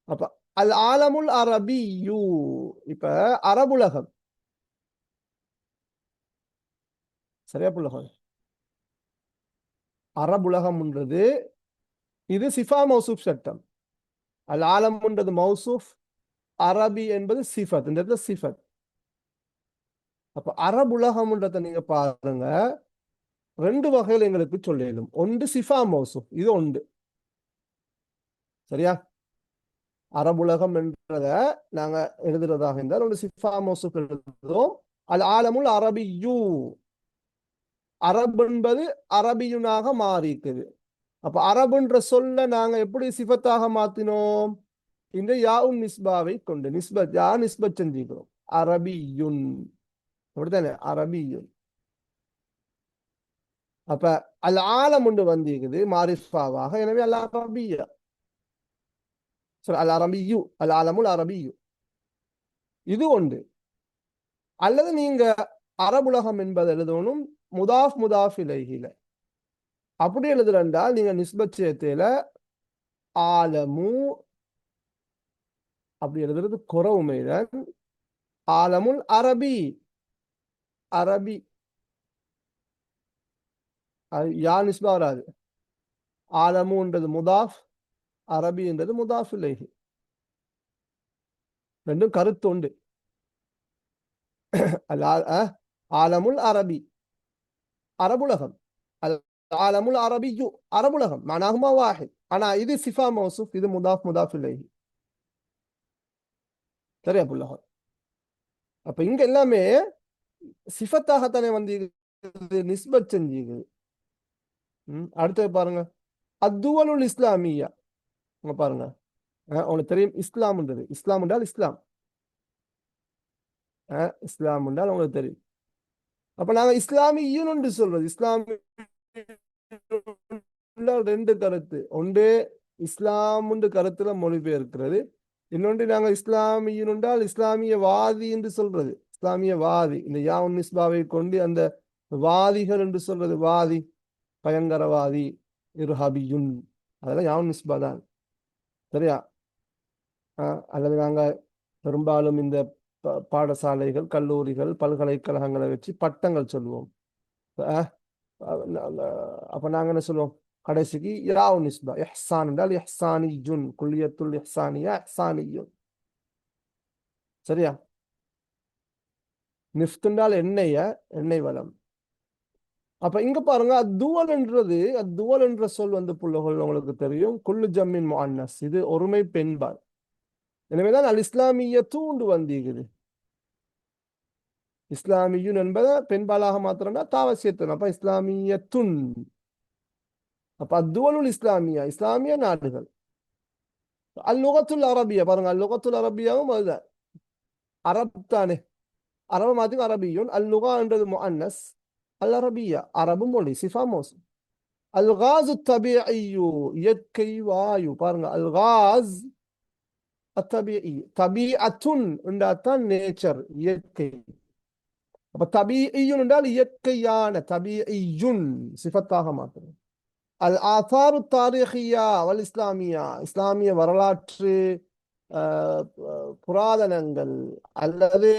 அப்ப அல் ஆலமுல் அரபியூ, இப்ப அரபுலகம். சரியா புள்ளகள்? அரபுலகம்ன்றது இது சிஃபா மௌசூப் சட்டம். அல் ஆலம்ன்றது மௌசூப், அரபி என்பது சிஃபத். இந்த இடத்துல சிஃபத். அப்ப அரபுலகம்ன்றதை நீங்க பாருங்க, ரெண்டு வகையில் எங்களுக்கு சொல்லிடும். ஒன்று சிஃபா மௌசூப், இது ஒன்று. சரியா? அரபுலகம் என்றத நாங்க எழுதுறதாக இருந்தால் ஒன்று சிஃபா மௌசூப் எழுதுறோம். அல் ஆலமுல் அரபியூ, அரபு என்பது அரபியுனாக மாறிக்குது. அப்ப அரபுன்ற சொல்ல நாங்க எப்படி சிஃபத்தாக மாத்தினோம், இந்த யாவும் நிஸ்பாவை கொண்டு நிஸ்பத் செஞ்சுக்கிறோம். அரபியுன், அப்படித்தானே, அரபியுன். அப்ப அல் ஆலம் ஒன்று வந்திருக்குது மாரிஃபாவாக, எனவே அல் அரபியா, அல் அரபியு, அல் ஆலமுல் அரபியு, இது ஒன்று. அல்லது நீங்க அரபுலகம் என்பது எழுதணும் முதாஃப் இலைஹில. அப்படி எழுதுறண்டால் நீங்க நிஸ்பத் சேர்த்தையில ஆலமு அப்படி எழுதுறது குறவுமைதான். ஆலமுல் அரபி, அரபி யா நிஸ்பா வராது. ஆலமுன்றது முதாஃப், அரபி என்றது முதாஃப் இலைஹி. ரெண்டும் கருத்து உண்டு. ஆலமுல் அரபி அரபுலகம், ஆலமுல் அரபியு அரபுலகம், மனாஹுமா வாஹித். ஆனா இது சிஃபா மௌசூஃப், இது முதாஃப் இலைஹி. சரியா புள்ளகம்? அப்ப இங்க எல்லாமே சிஃபத்தாகத்தானே வந்து நிஸ்பத் செஞ்சு. அடுத்தது பாருங்க, அத்துவலுல் இஸ்லாமியா. பாருங்க, உங்களுக்கு தெரியும் இஸ்லாம் என்றால் இஸ்லாம். இஸ்லாம் என்றால் உங்களுக்கு தெரியும். அப்ப நாங்க இஸ்லாமியன் என்று சொல்றது இஸ்லாமிய ரெண்டு கருத்து ஒன்று இஸ்லாம் கருத்துல மொழிபெயர்க்கிறது இன்னொன்று நாங்க இஸ்லாமியன் என்றால் இஸ்லாமியவாதி என்று சொல்றது இஸ்லாமியவாதி இந்த யாவுன் நிஸ்பாவை கொண்டு அந்த வாதிகள் என்று சொல்றது வாதி பயங்கரவாதி இர்ஹாபியுன் அதெல்லாம் யாவுன் நிஸ்பா தான் சரியா அல்லது நாங்க பெரும்பாலும் இந்த பாடசாலைகள் கல்லூரிகள் பல்கலைக்கழகங்களை வச்சு பட்டங்கள் சொல்லுவோம் அப்ப நாங்க என்ன சொல்லுவோம் கடைசிக்கு யாவு நிஸ்பா இஹ்சான் என்றால் இஹ்சானியுன் குல்லியத்துல் இஹ்சானியா இஹ்சானியுன் சரியா நிஃப்த் என்றால் எண்ணெய் வளம் அப்ப இங்க பாருங்க அத்துவல் என்ற சொல் வந்து புள்ளகள் உங்களுக்கு தெரியும் குல்லு ஜம்மின் முஅன்னஸ் இது ஒருமை பெண்பால் எனவேதான் அல் இஸ்லாமிய தூண்டு வந்திருக்குது இஸ்லாமியுன் என்பதை பெண்பாலாக மாத்திரம்னா தாவசியத்தன் அப்ப இஸ்லாமியத்துன் அப்ப அத்துவலுல் இஸ்லாமியா இஸ்லாமிய நாடுகள் அல்லுகத்துல் அரபியா பாருங்க அல்லுகத்துல் அரபியாவும் அதுதான் அரப் தானே அரப மாத்தி அரபியுன் அல்லுகா என்றது முஅன்னஸ் அல் அரபியா அரபு மொழி சிஃபா மோசம் அல் காசு தபீஇயு இயற்கை வாயு பாருங்க அல் காஸ் அத்தபீஇ தபீஅத்துன் என்றால் நேச்சர் இயற்கை அப்ப தபீஇயுன் என்றால் இயற்கையான தபீஇயுன் சிஃபத்தாக மாத்திரம் அல் ஆசாரு தாரிகியா வல் இஸ்லாமியா இஸ்லாமிய வரலாற்று புராதனங்கள் அல்லது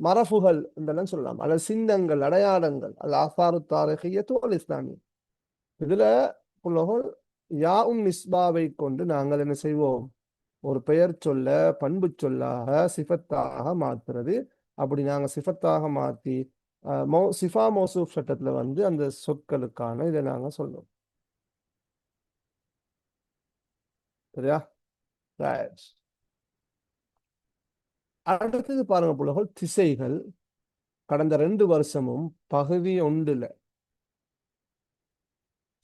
மரபுகள் என்றெல்லாம் சொல்லலாம் அல்லது சின்னங்கள் அடையாளங்கள் அல் ஆசாரு தாரிகியத்து வல் இஸ்லாமியா இதுல புலகோல் யாஉன் நிஸ்பாவை கொண்டு நாங்கள் என்ன செய்வோம் ஒரு பெயர் சொல்ல பண்பு சொல்லாக சிஃபத்தாக மாத்துறது அப்படி நாங்க சிஃபத்தாக மாத்தி சிஃபா மௌசூப் சட்டத்துல வந்து அந்த சொற்களுக்கான இதை நாங்க சொல்றோம் சரியா அடுத்தது பாருங்க புலகோல் திசைகள் கடந்த 2 வருஷமும் பகுதி 1ல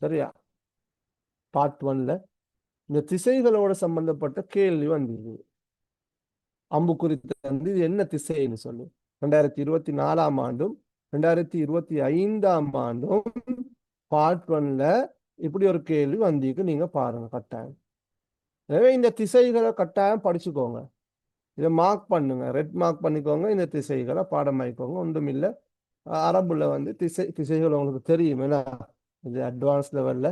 சரியா பார்ட் 1ல இந்த திசைகளோட சம்பந்தப்பட்ட கேள்வி வந்தது அம்பு குறித்து வந்து இது என்ன திசைன்னு சொல்லி 2024ஆம் ஆண்டும் 2025ஆம் ஆண்டும் பார்ட் 1ல இப்படி ஒரு கேள்வி வந்திருக்கு நீங்க பாருங்க கட்டாயம் எனவே இந்த திசைகளை கட்டாயம் படிச்சுக்கோங்க இதை மார்க் பண்ணுங்க ரெட் மார்க் பண்ணிக்கோங்க இந்த திசைகளை பாடமாயிக்கோங்க ஒன்றும் இல்லை அரபுல வந்து திசைகள் உங்களுக்கு தெரியும் ஏன்னா இது அட்வான்ஸ் லெவல்ல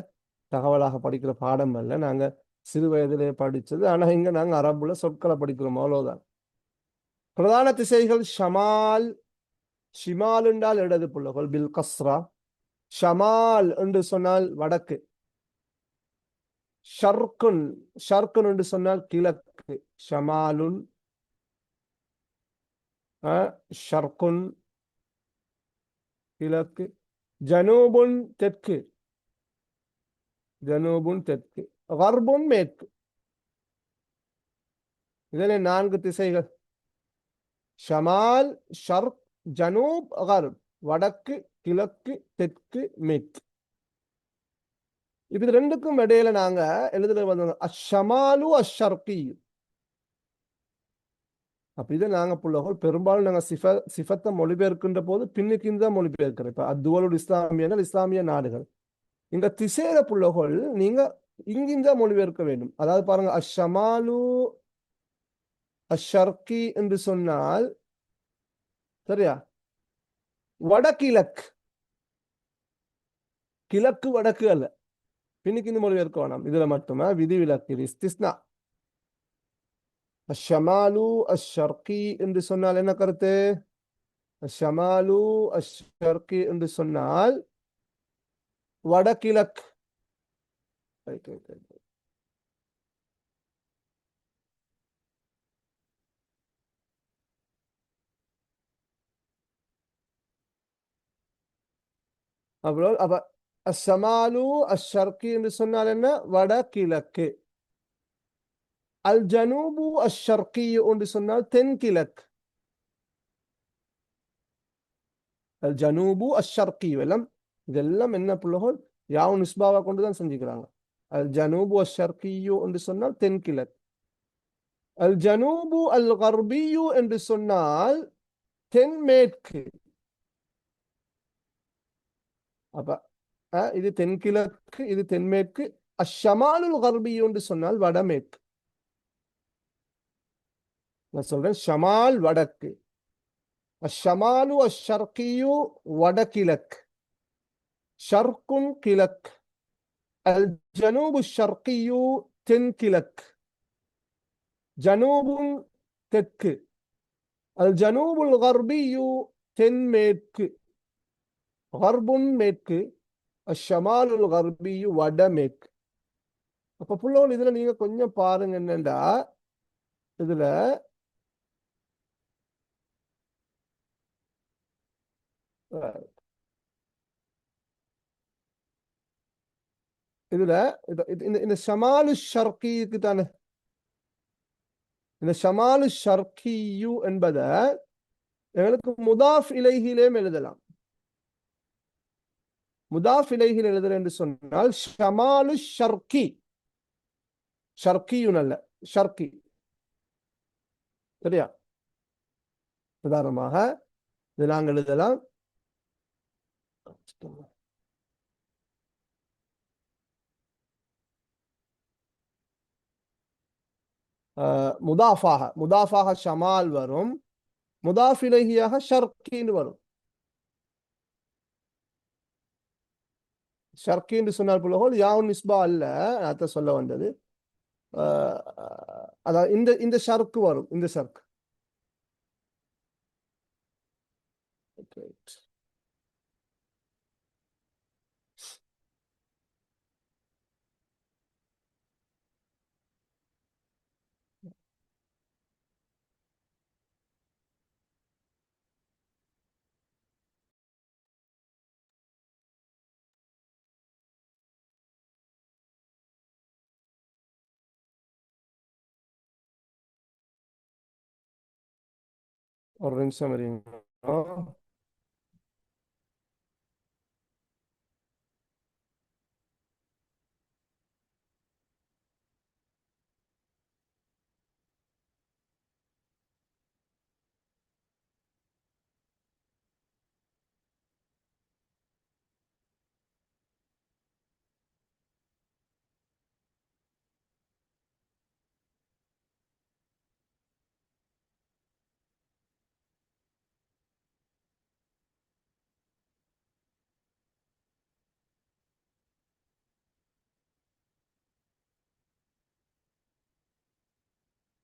தகவலாக படிக்கிற பாடம் அல்ல நாங்க சிறு வயதிலே படிச்சது ஆனா இங்க நாங்க அரபுல சொற்களை படிக்கிறோம் அவ்வளவுதான் பிரதான திசைகள் ஷமால் ஷிமால் என்றால் இடது புள்ளகள் பில் கஸ்ரா ஷமால் என்று சொன்னால் வடக்கு ஷர்குன் ஷர்குன் என்று சொன்னால் கிழக்கு ஷமாலுன் ஷர்குன் கிழக்கு ஜனூபுன் தெற்கு ஜனூபுன் தெற்கு கர்புன் மேற்கு இதில் 4 திசைகள் ஷமால் ஷர்க் ஜனூப் கர்ப் வடக்கு கிழக்கு தெற்கு மேற்கு இது ரெண்டுக்கும் இடையில நாங்க எழுதுறது வந்து அஷமாலு அஷர்கி அப்ப இதை நாங்க புள்ளகோல் பெரும்பாலும் நாங்க சிஃபத்தை மொழிபெயர்க்கின்ற போது பின்னுக்கு இந்த மொழிபெயர்க்கிறோம் இப்ப அத்துவலுல் இஸ்லாமியர்கள் இஸ்லாமிய நாடுகள் இந்த திசையில புள்ளகோல் நீங்க இங்கிருந்த மொழிபெயர்க்க வேண்டும் அதாவது பாருங்க அஷமாலு அஷர்கி என்று சொன்னால் சரியா வடகிழக்கு கிழக்கு வடக்கு அல்ல பின்னுக்கு இந்த மொழிபெயர்க்க வேணாம் இதுல மட்டுமே விதிவிலக்கு இது இஸ்திஸ்னா அஷமாலு அஷர்கி என்று சொன்னால் என்ன கருத்து அஷமாலு அஷர்கி என்று சொன்னால் வடகிழக்கு அப்புறம் அப்ப அஷமாலு அஷர்கி என்று சொன்னால் என்ன வடகிழக்கு அல் ஜனூபு அஷர்கி என்று சொன்னால் தென்கிழக்கு அல் ஜனூபு அஷர்கி எல்லாம் இதெல்லாம் என்ன புள்ளகோல் யாவும் நிஸ்பாவா கொண்டுதான் செஞ்சுக்கிறாங்க அல் ஜனூபு அஷர்கியு என்று சொன்னால் தென்கிழக்கு அல் ஜனூபு அல் கர்பியு என்று சொன்னால் தென்மேற்கு அப்ப இது தென்கிழக்கு, இது தென்மேற்கு. அஷ்ஷமாலுல் கர்பி என்று சொன்னால் வடமேற்கு. நான் சொல்றேன் ஷமால் வடக்கு, அஷ்ஷமாலு அஷ்ஷர்கியு வடகிழக்கு, ஷர்குன் கிழக்கு, அல் ஜனூபு ஷர்கியு தென்கிழக்கு, ஜனூபுன் தெற்கு, அல் ஜனூபுல் கர்பியு தென்மேற்கு, கர்புன் மேற்கு, அஷ்ஷமாலுல் கர்பியு வடமேற்கு. அப்ப புள்ளோல் இதுல நீங்க கொஞ்சம் பாருங்க என்னண்டா, இதுல இதுல இந்த ஷமாலு ஷர்கிக்கு தானே, இந்த ஷமாலு ஷர்கியு என்பதை எங்களுக்கு முதாஃப் இலைஹிலேயும் எழுதலாம். முதாஃப் இலைஹில் எழுதுற என்று சொன்னால் ஷமாலு ஷர்கி, ஷர்கியுன் அல்ல, ஷர்கி. சரியா? உதாரணமாக இது நாங்கள் எழுதலாம் முதாஃபாக, முதாஃபாக ஷமால் வரும், முதாஃப் இலைஹியாக ஷர்கின்னு வரும். ஷர்கி என்று சொன்னால் புலகோல் யாவும் நிஸ்பா அல்ல, அத சொல்ல வந்தது. அதாவது இந்த இந்த ஷர்க்கு வரும், இந்த ஷர்க். ஒரு நிமிஷம் இருங்க.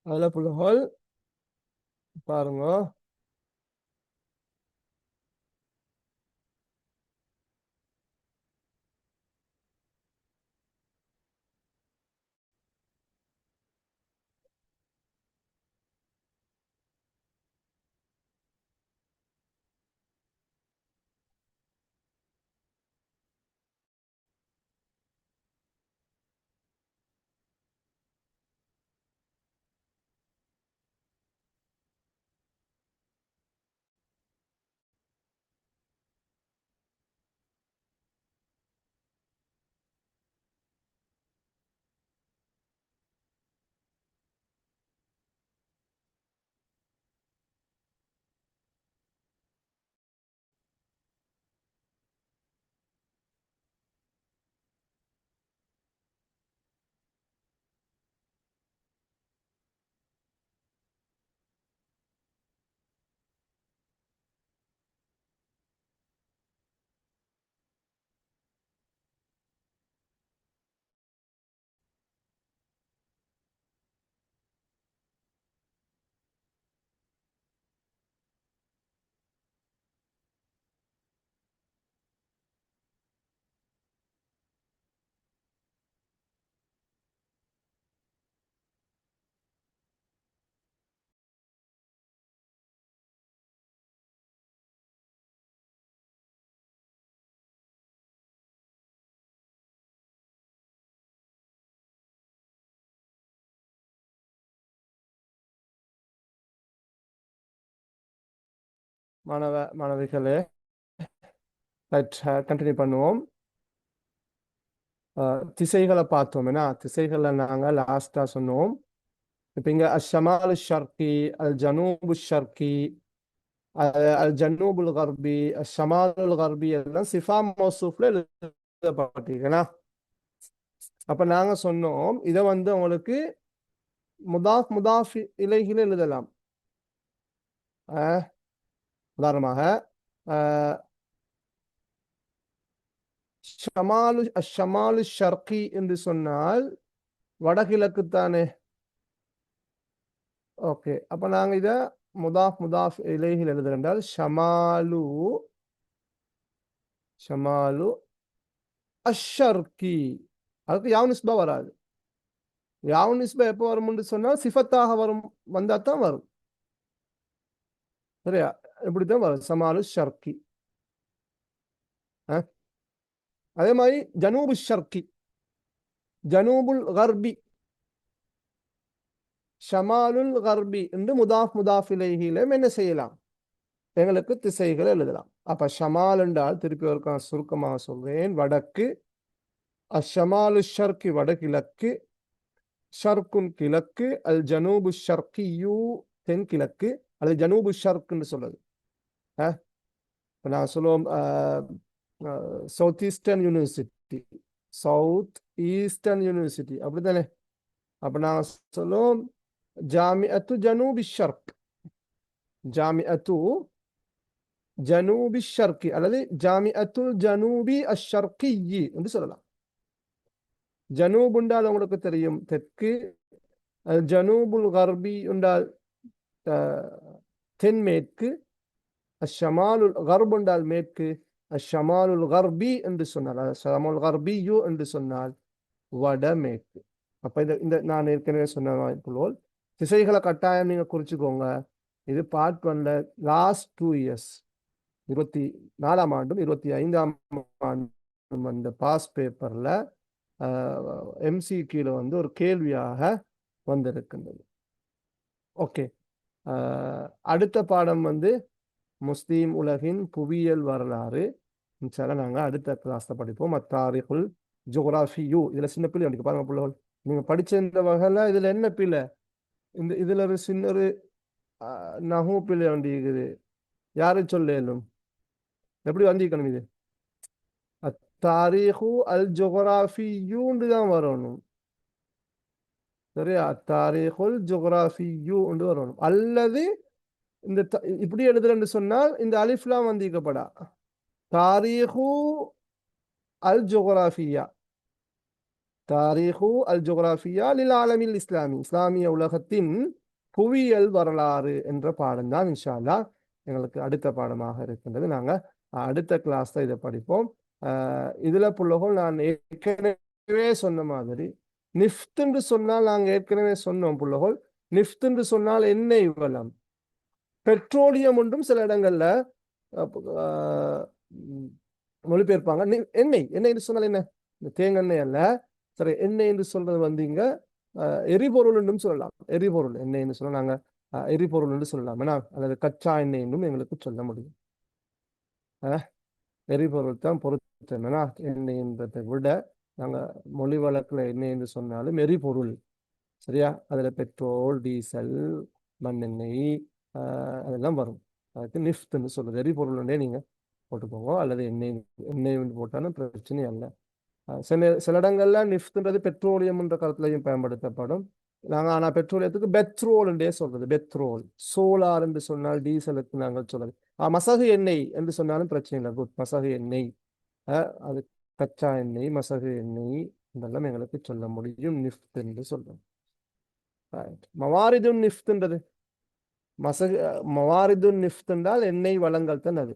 அதுல புலகோல் பாருங்க, மாணவிகளே, கண்டினியூ பண்ணுவோம். திசைகளை பார்த்தோம். என்ன திசைகளை நாங்கள் லாஸ்டா சொன்னோம். இப்ப இங்க அஷமால் ஷர்கி, அல் ஜனூபு ஷர்கி, அல் ஜன்னூபுல் கர்பி, ஷமாலுல் கர்பி எல்லாம் சிஃபா மௌசூஃப்ல எழுதப்பட்டிருக்கேனா. அப்ப நாங்க சொன்னோம் இதை வந்து உங்களுக்கு முதாஃப் முதாஃப் இலைஹில எழுதலாம். உதாரணமாக ஷமாலு ஷமாலு ஷர்கி என்று சொன்னால் வடகிழக்கு தானே. ஓகே, அப்ப நாங்க இத முதாஃப் முதாஃப் இலைஹில் எழுதுறோம் என்றால் ஷமாலு ஷமாலு அஷ்ஷர்கி. அதுக்கு யாவ் நிஸ்பா வராது. யாவ் நிஸ்பா எப்போ வரும்னு சொன்னால் சிஃபத்தாக வரும், வந்தா தான் வரும். சரியா, இப்படித்தான் வரும் ஷமாலு ஷர்கி. அதே மாதிரி ஜனூபு ஷர்கி, ஜனூபுல் கர்பி, ஷமாலுல் கர்பி என்று முதாஃப் முதாஃப் இலைஹிலும் என்ன செய்யலாம், எங்களுக்கு திசைகளை எழுதலாம். அப்ப ஷமால் என்றால் திருப்பி ஒரு சுருக்கமாக சொல்றேன், வடக்கு. அஷமாலு ஷர்கி வடகிழக்கு, ஷர்குன் கிழக்கு, அல் ஜனூபு ஷர்கியூ தென்கிழக்கு, அல்லது ஜனூபு ஷர்க்குன்னு சொல்லுது. நான் சொல்லுவோம் south eastern university, south eastern university அப்படித்தானே. அப்ப நான் சொல்லுவோம் ஜாமிஅத்து ஜனூபி ஷர்க், ஜாமிஅத்து ஜனூபி ஷர்கி அல்லது ஜாமிஅத்துல் ஜனூபி அஷ்ஷர்கி என்று சொல்லலாம். ஜனூப் உண்டால் உங்களுக்கு தெரியும் தெற்கு, ஜனூபுல் கர்பி உண்டால் தென்மேற்கு, அஷ்ஷமாலுல் கர்ப் உண்டால் மேற்கு, அஷ்ஷமாலுல் கர்பி என்று சொன்னால், அஷ்ஷமாலுல் கர்பியு என்று சொன்னால் வடமேற்கு. அப்ப இந்த நான் ஏற்கனவே சொன்ன போல் திசைகளை கட்டாயம் நீங்க குறிச்சுக்கோங்க. இது பார்ட் ஒன்ல லாஸ்ட் 2 இயர்ஸ் 24ஆம் ஆண்டும் 25ஆம் ஆண்டும் அந்த பாஸ் பேப்பர்ல MCQ வந்து ஒரு கேள்வியாக வந்திருக்கின்றது. ஓகே, அடுத்த பாடம் வந்து முஸ்லீம் உலகின் புவியியல் வரலாறு. இன்ஷால்லா நாங்கள் அடுத்த கிளாஸ்ல படிப்போம். அத்தாரிகுல் ஜோகிராஃபியூ. இதுல சின்ன பிள்ளை அப்படி பாருங்க பிள்ளைகள், நீங்க படிச்ச இந்த வகையில இதுல என்ன பிள்ளை, இதுல ஒரு சின்ன ஒரு நகு பிள்ளை வண்டி இருக்குது. யாரு சொல்லும் எப்படி வந்திக்கணும்? இது அத்தாரிகு அல் ஜோகிராஃபியூன்னு தான் வரணும். சரியா, அத்தாரிகுல் ஜோகிராஃபியூ என்று வரணும். அல்லது இந்த இப்படி எழுதுறேன்னு சொன்னால் இந்த அலிஃப்லாம் வந்திக்கப்படா தாரீஹு அல் ஜோகிராஃபியா, தாரீஹு அல் ஜோகிராஃபியா லில் ஆலமில் இஸ்லாமி, இஸ்லாமிய உலகத்தின் புவியியல் வரலாறு என்ற பாடம் தான் இன்ஷா அல்லாஹ் எங்களுக்கு அடுத்த பாடமாக இருக்கின்றது. நாங்க அடுத்த கிளாஸ்ல இதை படிப்போம். இதுல புள்ளகோல் நான் ஏற்கனவே சொன்ன மாதிரி நிஃப்ட் என்று சொன்னால் நாங்க ஏற்கனவே சொன்னோம் புள்ளகோல், நிஃப்ட் என்று சொன்னால் எண்ணெய் வளம், பெட்ரோலியம் ஒன்றும் சில இடங்கள்ல மொழிபெயர்ப்பாங்க. எண்ணெய், எண்ணெய் என்று சொன்னால் என்ன, இந்த தேங்காய் அல்ல. சரி, எண்ணெய் என்று சொல்றது வந்து இங்க எரிபொருள் என்றும் சொல்லலாம். எரிபொருள் எண்ணெய் என்று சொன்னா நாங்க எரிபொருள் என்று சொல்லலாம், ஏன்னா அல்லது கச்சா எண்ணெய் என்றும் எங்களுக்கு சொல்ல முடியும். எரிபொருள் தான் பொருத்தம். ஏன்னா எண்ணெய் என்பதை விட நாங்க மொழி வழக்குல எண்ணெய் என்று சொன்னாலும் எரிபொருள். சரியா, அதுல பெட்ரோல், டீசல், மண்ணெண்ணெய் அதெல்லாம் வரும். அதுக்கு நிஃப்ட்னு சொல்றது. எரிபொருள்னே நீங்க போட்டுக்கோங்க, அல்லது எண்ணெய் எண்ணெய் போட்டாலும் பிரச்சனை அல்ல. சில இடங்கள்ல நிஃப்ட்ன்றது பெட்ரோலியம் என்ற கருத்துலையும் பயன்படுத்தப்படும். நாங்கள் ஆனால் பெட்ரோலியத்துக்கு பெட்ரோல் என்றே சொல்றது. பெட்ரோல், சோலார் என்று சொன்னால் டீசலுக்கு நாங்கள் சொல்றது. மசகு எண்ணெய் என்று சொன்னாலும் பிரச்சனை இல்லை. குட், மசகு எண்ணெய், அது கச்சா எண்ணெய், மசகு எண்ணெய் இதெல்லாம் எங்களுக்கு சொல்ல முடியும் நிஃப்ட் என்று சொல்றோம். மவாரிது நிஃப்ட்ன்றது மசகு, மவாரிது நிஃப்ட் என்றால் எண்ணெய் வளங்கள் தான் அது.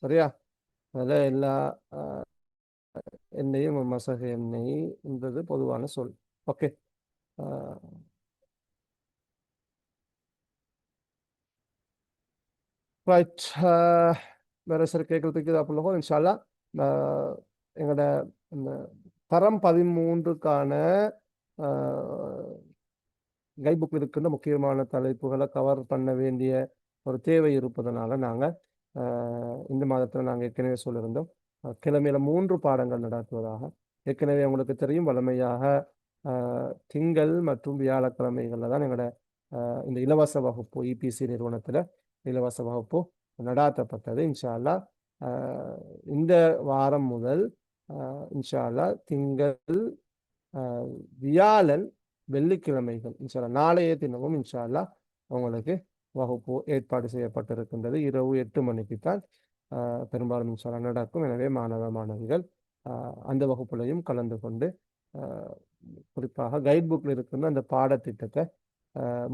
சரியா, அதில் எல்லா எண்ணெயும் மசகு எண்ணெய் என்றது பொதுவான சொல். Okay, right. வேற சில கேட்கறதுக்கு இதாக போகும் இன்ஷால்லா. எங்களோட இந்த தரம் 13க்கான கைட் புக்கில் இருக்கின்ற முக்கியமான தலைப்புகளை கவர் பண்ண வேண்டிய ஒரு தேவை இருப்பதனால நாங்கள் இந்த மாதத்தில் நாங்கள் ஏற்கனவே சொல்லியிருந்தோம் கிழமையில 3 பாடங்கள் நடத்துவதாக. ஏற்கனவே உங்களுக்கு தெரியும், வழமையாக திங்கள் மற்றும் வியாழக்கிழமைகளில் தான் எங்களோட இந்த இலவச வகுப்பு EPC நிறுவனத்தில் இலவச வகுப்பு நடாத்தப்பட்டது. இன்ஷா அல்லாஹ் இந்த வாரம் முதல் இன்ஷா அல்லாஹ் திங்கள், வியாழன், வெள்ளிக்கிழமைகள் இன்ஷா அல்லாஹ் நாளைய தினமும் இன்ஷா அல்லாஹ் உங்களுக்கு வகுப்பு ஏற்பாடு செய்யப்பட்டிருக்கின்றது. இரவு 8 மணிக்கு தான் பெரும்பாலும் இன்ஷா அல்லாஹ் நடக்கும். எனவே மாணவ மாணவிகள் அந்த வகுப்புலையும் கலந்து கொண்டு குறிப்பாக கைட் புக்கில் இருக்கின்ற அந்த பாடத்திட்டத்தை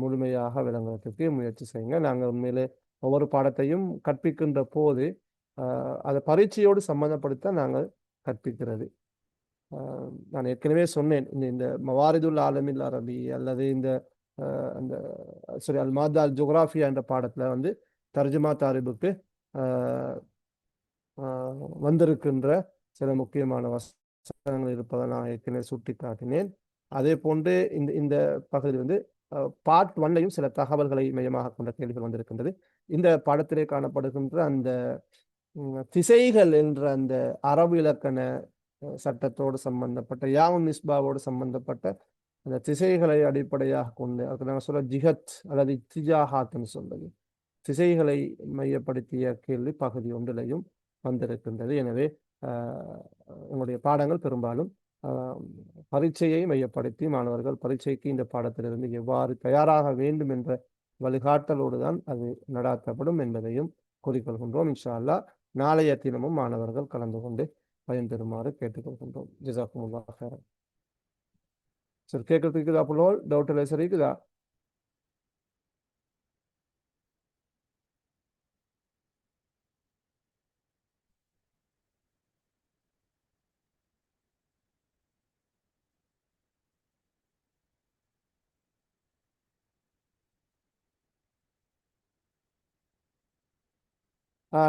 முழுமையாக விளங்குவதற்கு முயற்சி செய்யுங்க. நாங்கள் உண்மையிலே ஒவ்வொரு பாடத்தையும் கற்பிக்கின்ற போது அதை பரீட்சையோடு சம்மந்தப்படுத்த நாங்கள் கற்பிக்கிறது. நான் ஏற்கனவே சொன்னேன், இந்த மவாரிதுல் ஆலமில் அரபி அல்லது இந்த அந்த சரி அல் மாதா அல் ஜோக்ராஃபியா என்ற பாடத்தில் வந்து தர்ஜுமா தாரிபுக்கு வந்திருக்கின்ற சில முக்கியமான வசனங்கள் இருப்பதை நான் ஏற்கனவே சுட்டி காட்டினேன். அதே போன்று இந்த பகுதியில் வந்து பார்ட் 1லையும் சில தகவல்களை மையமாக கொண்ட கேள்விகள் வந்திருக்கின்றது. இந்த பாடத்திலே காணப்படுகின்ற அந்த திசைகள் என்ற அந்த அரபு இலக்கண சட்டத்தோடு சம்பந்தப்பட்ட யாவும் நிஸ்பாவோடு சம்பந்தப்பட்ட அந்த திசைகளை அடிப்படையாக கொண்டு அதுக்கு நாங்கள் சொல்ல ஜிஹத் அல்லது இத்திஜாஹாத்னு சொல்றது திசைகளை மையப்படுத்திய கேள்வி பகுதி ஒன்றிலையும் வந்திருக்கின்றது. எனவே உங்களுடைய பாடங்கள் பெரும்பாலும் பரீட்சையை மையப்படுத்தி மாணவர்கள் பரீட்சைக்கு இந்த பாடத்திலிருந்து எவ்வாறு தயாராக வேண்டும் என்ற வழிகாட்டலோடு தான் அது நடாத்தப்படும் என்பதையும் கூறிக்கொள்கின்றோம். இன்ஷா அல்லாஹ் நாளைய தினமும் மாணவர்கள் கலந்து கொண்டு பயன்பெறுமாறு கேட்டுக்கொள்கின்றோம். ஜஸாக்குமுல்லாஹ் ஹைரன். சரி, கேட்கறதுக்கு இருக்குதா? புலோல் டவுட் இல்லை சரி இருக்குதா?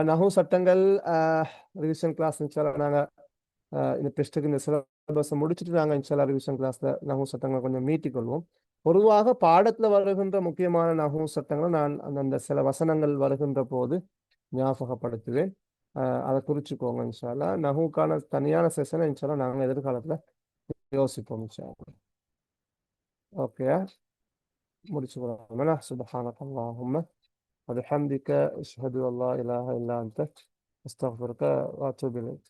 நஹு சட்டங்கள் ரிவிஷன் கிளாஸ் நாங்கள் இந்த டெஸ்ட்டுக்கு இந்த சிலபஸை முடிச்சுட்டு நாங்கள் இன்ஷால்லா ரிவிஷன் கிளாஸில் நஹு சட்டங்களை கொஞ்சம் மீட்டிக்கொள்வோம். பொதுவாக பாடத்தில் வருகின்ற முக்கியமான நஹு சட்டங்களை நான் அந்த சில வசனங்கள் வருகின்ற போது ஞாபகப்படுத்துவேன். அதை குறிச்சுக்கோங்க இன்ஷால்லா. நஹுக்கான தனியான செஷனை இன்ஷால்லா நாங்கள் எதிர்காலத்தில் யோசிப்போம் இன்ஷால்லா. ஓகே, முடிச்சுக்கொள்ளலாம். சுப்ஹானக அல்லாஹும்ம وبحمدك أشهد أن لا إله إلا أنت أستغفرك وأتوب إليك.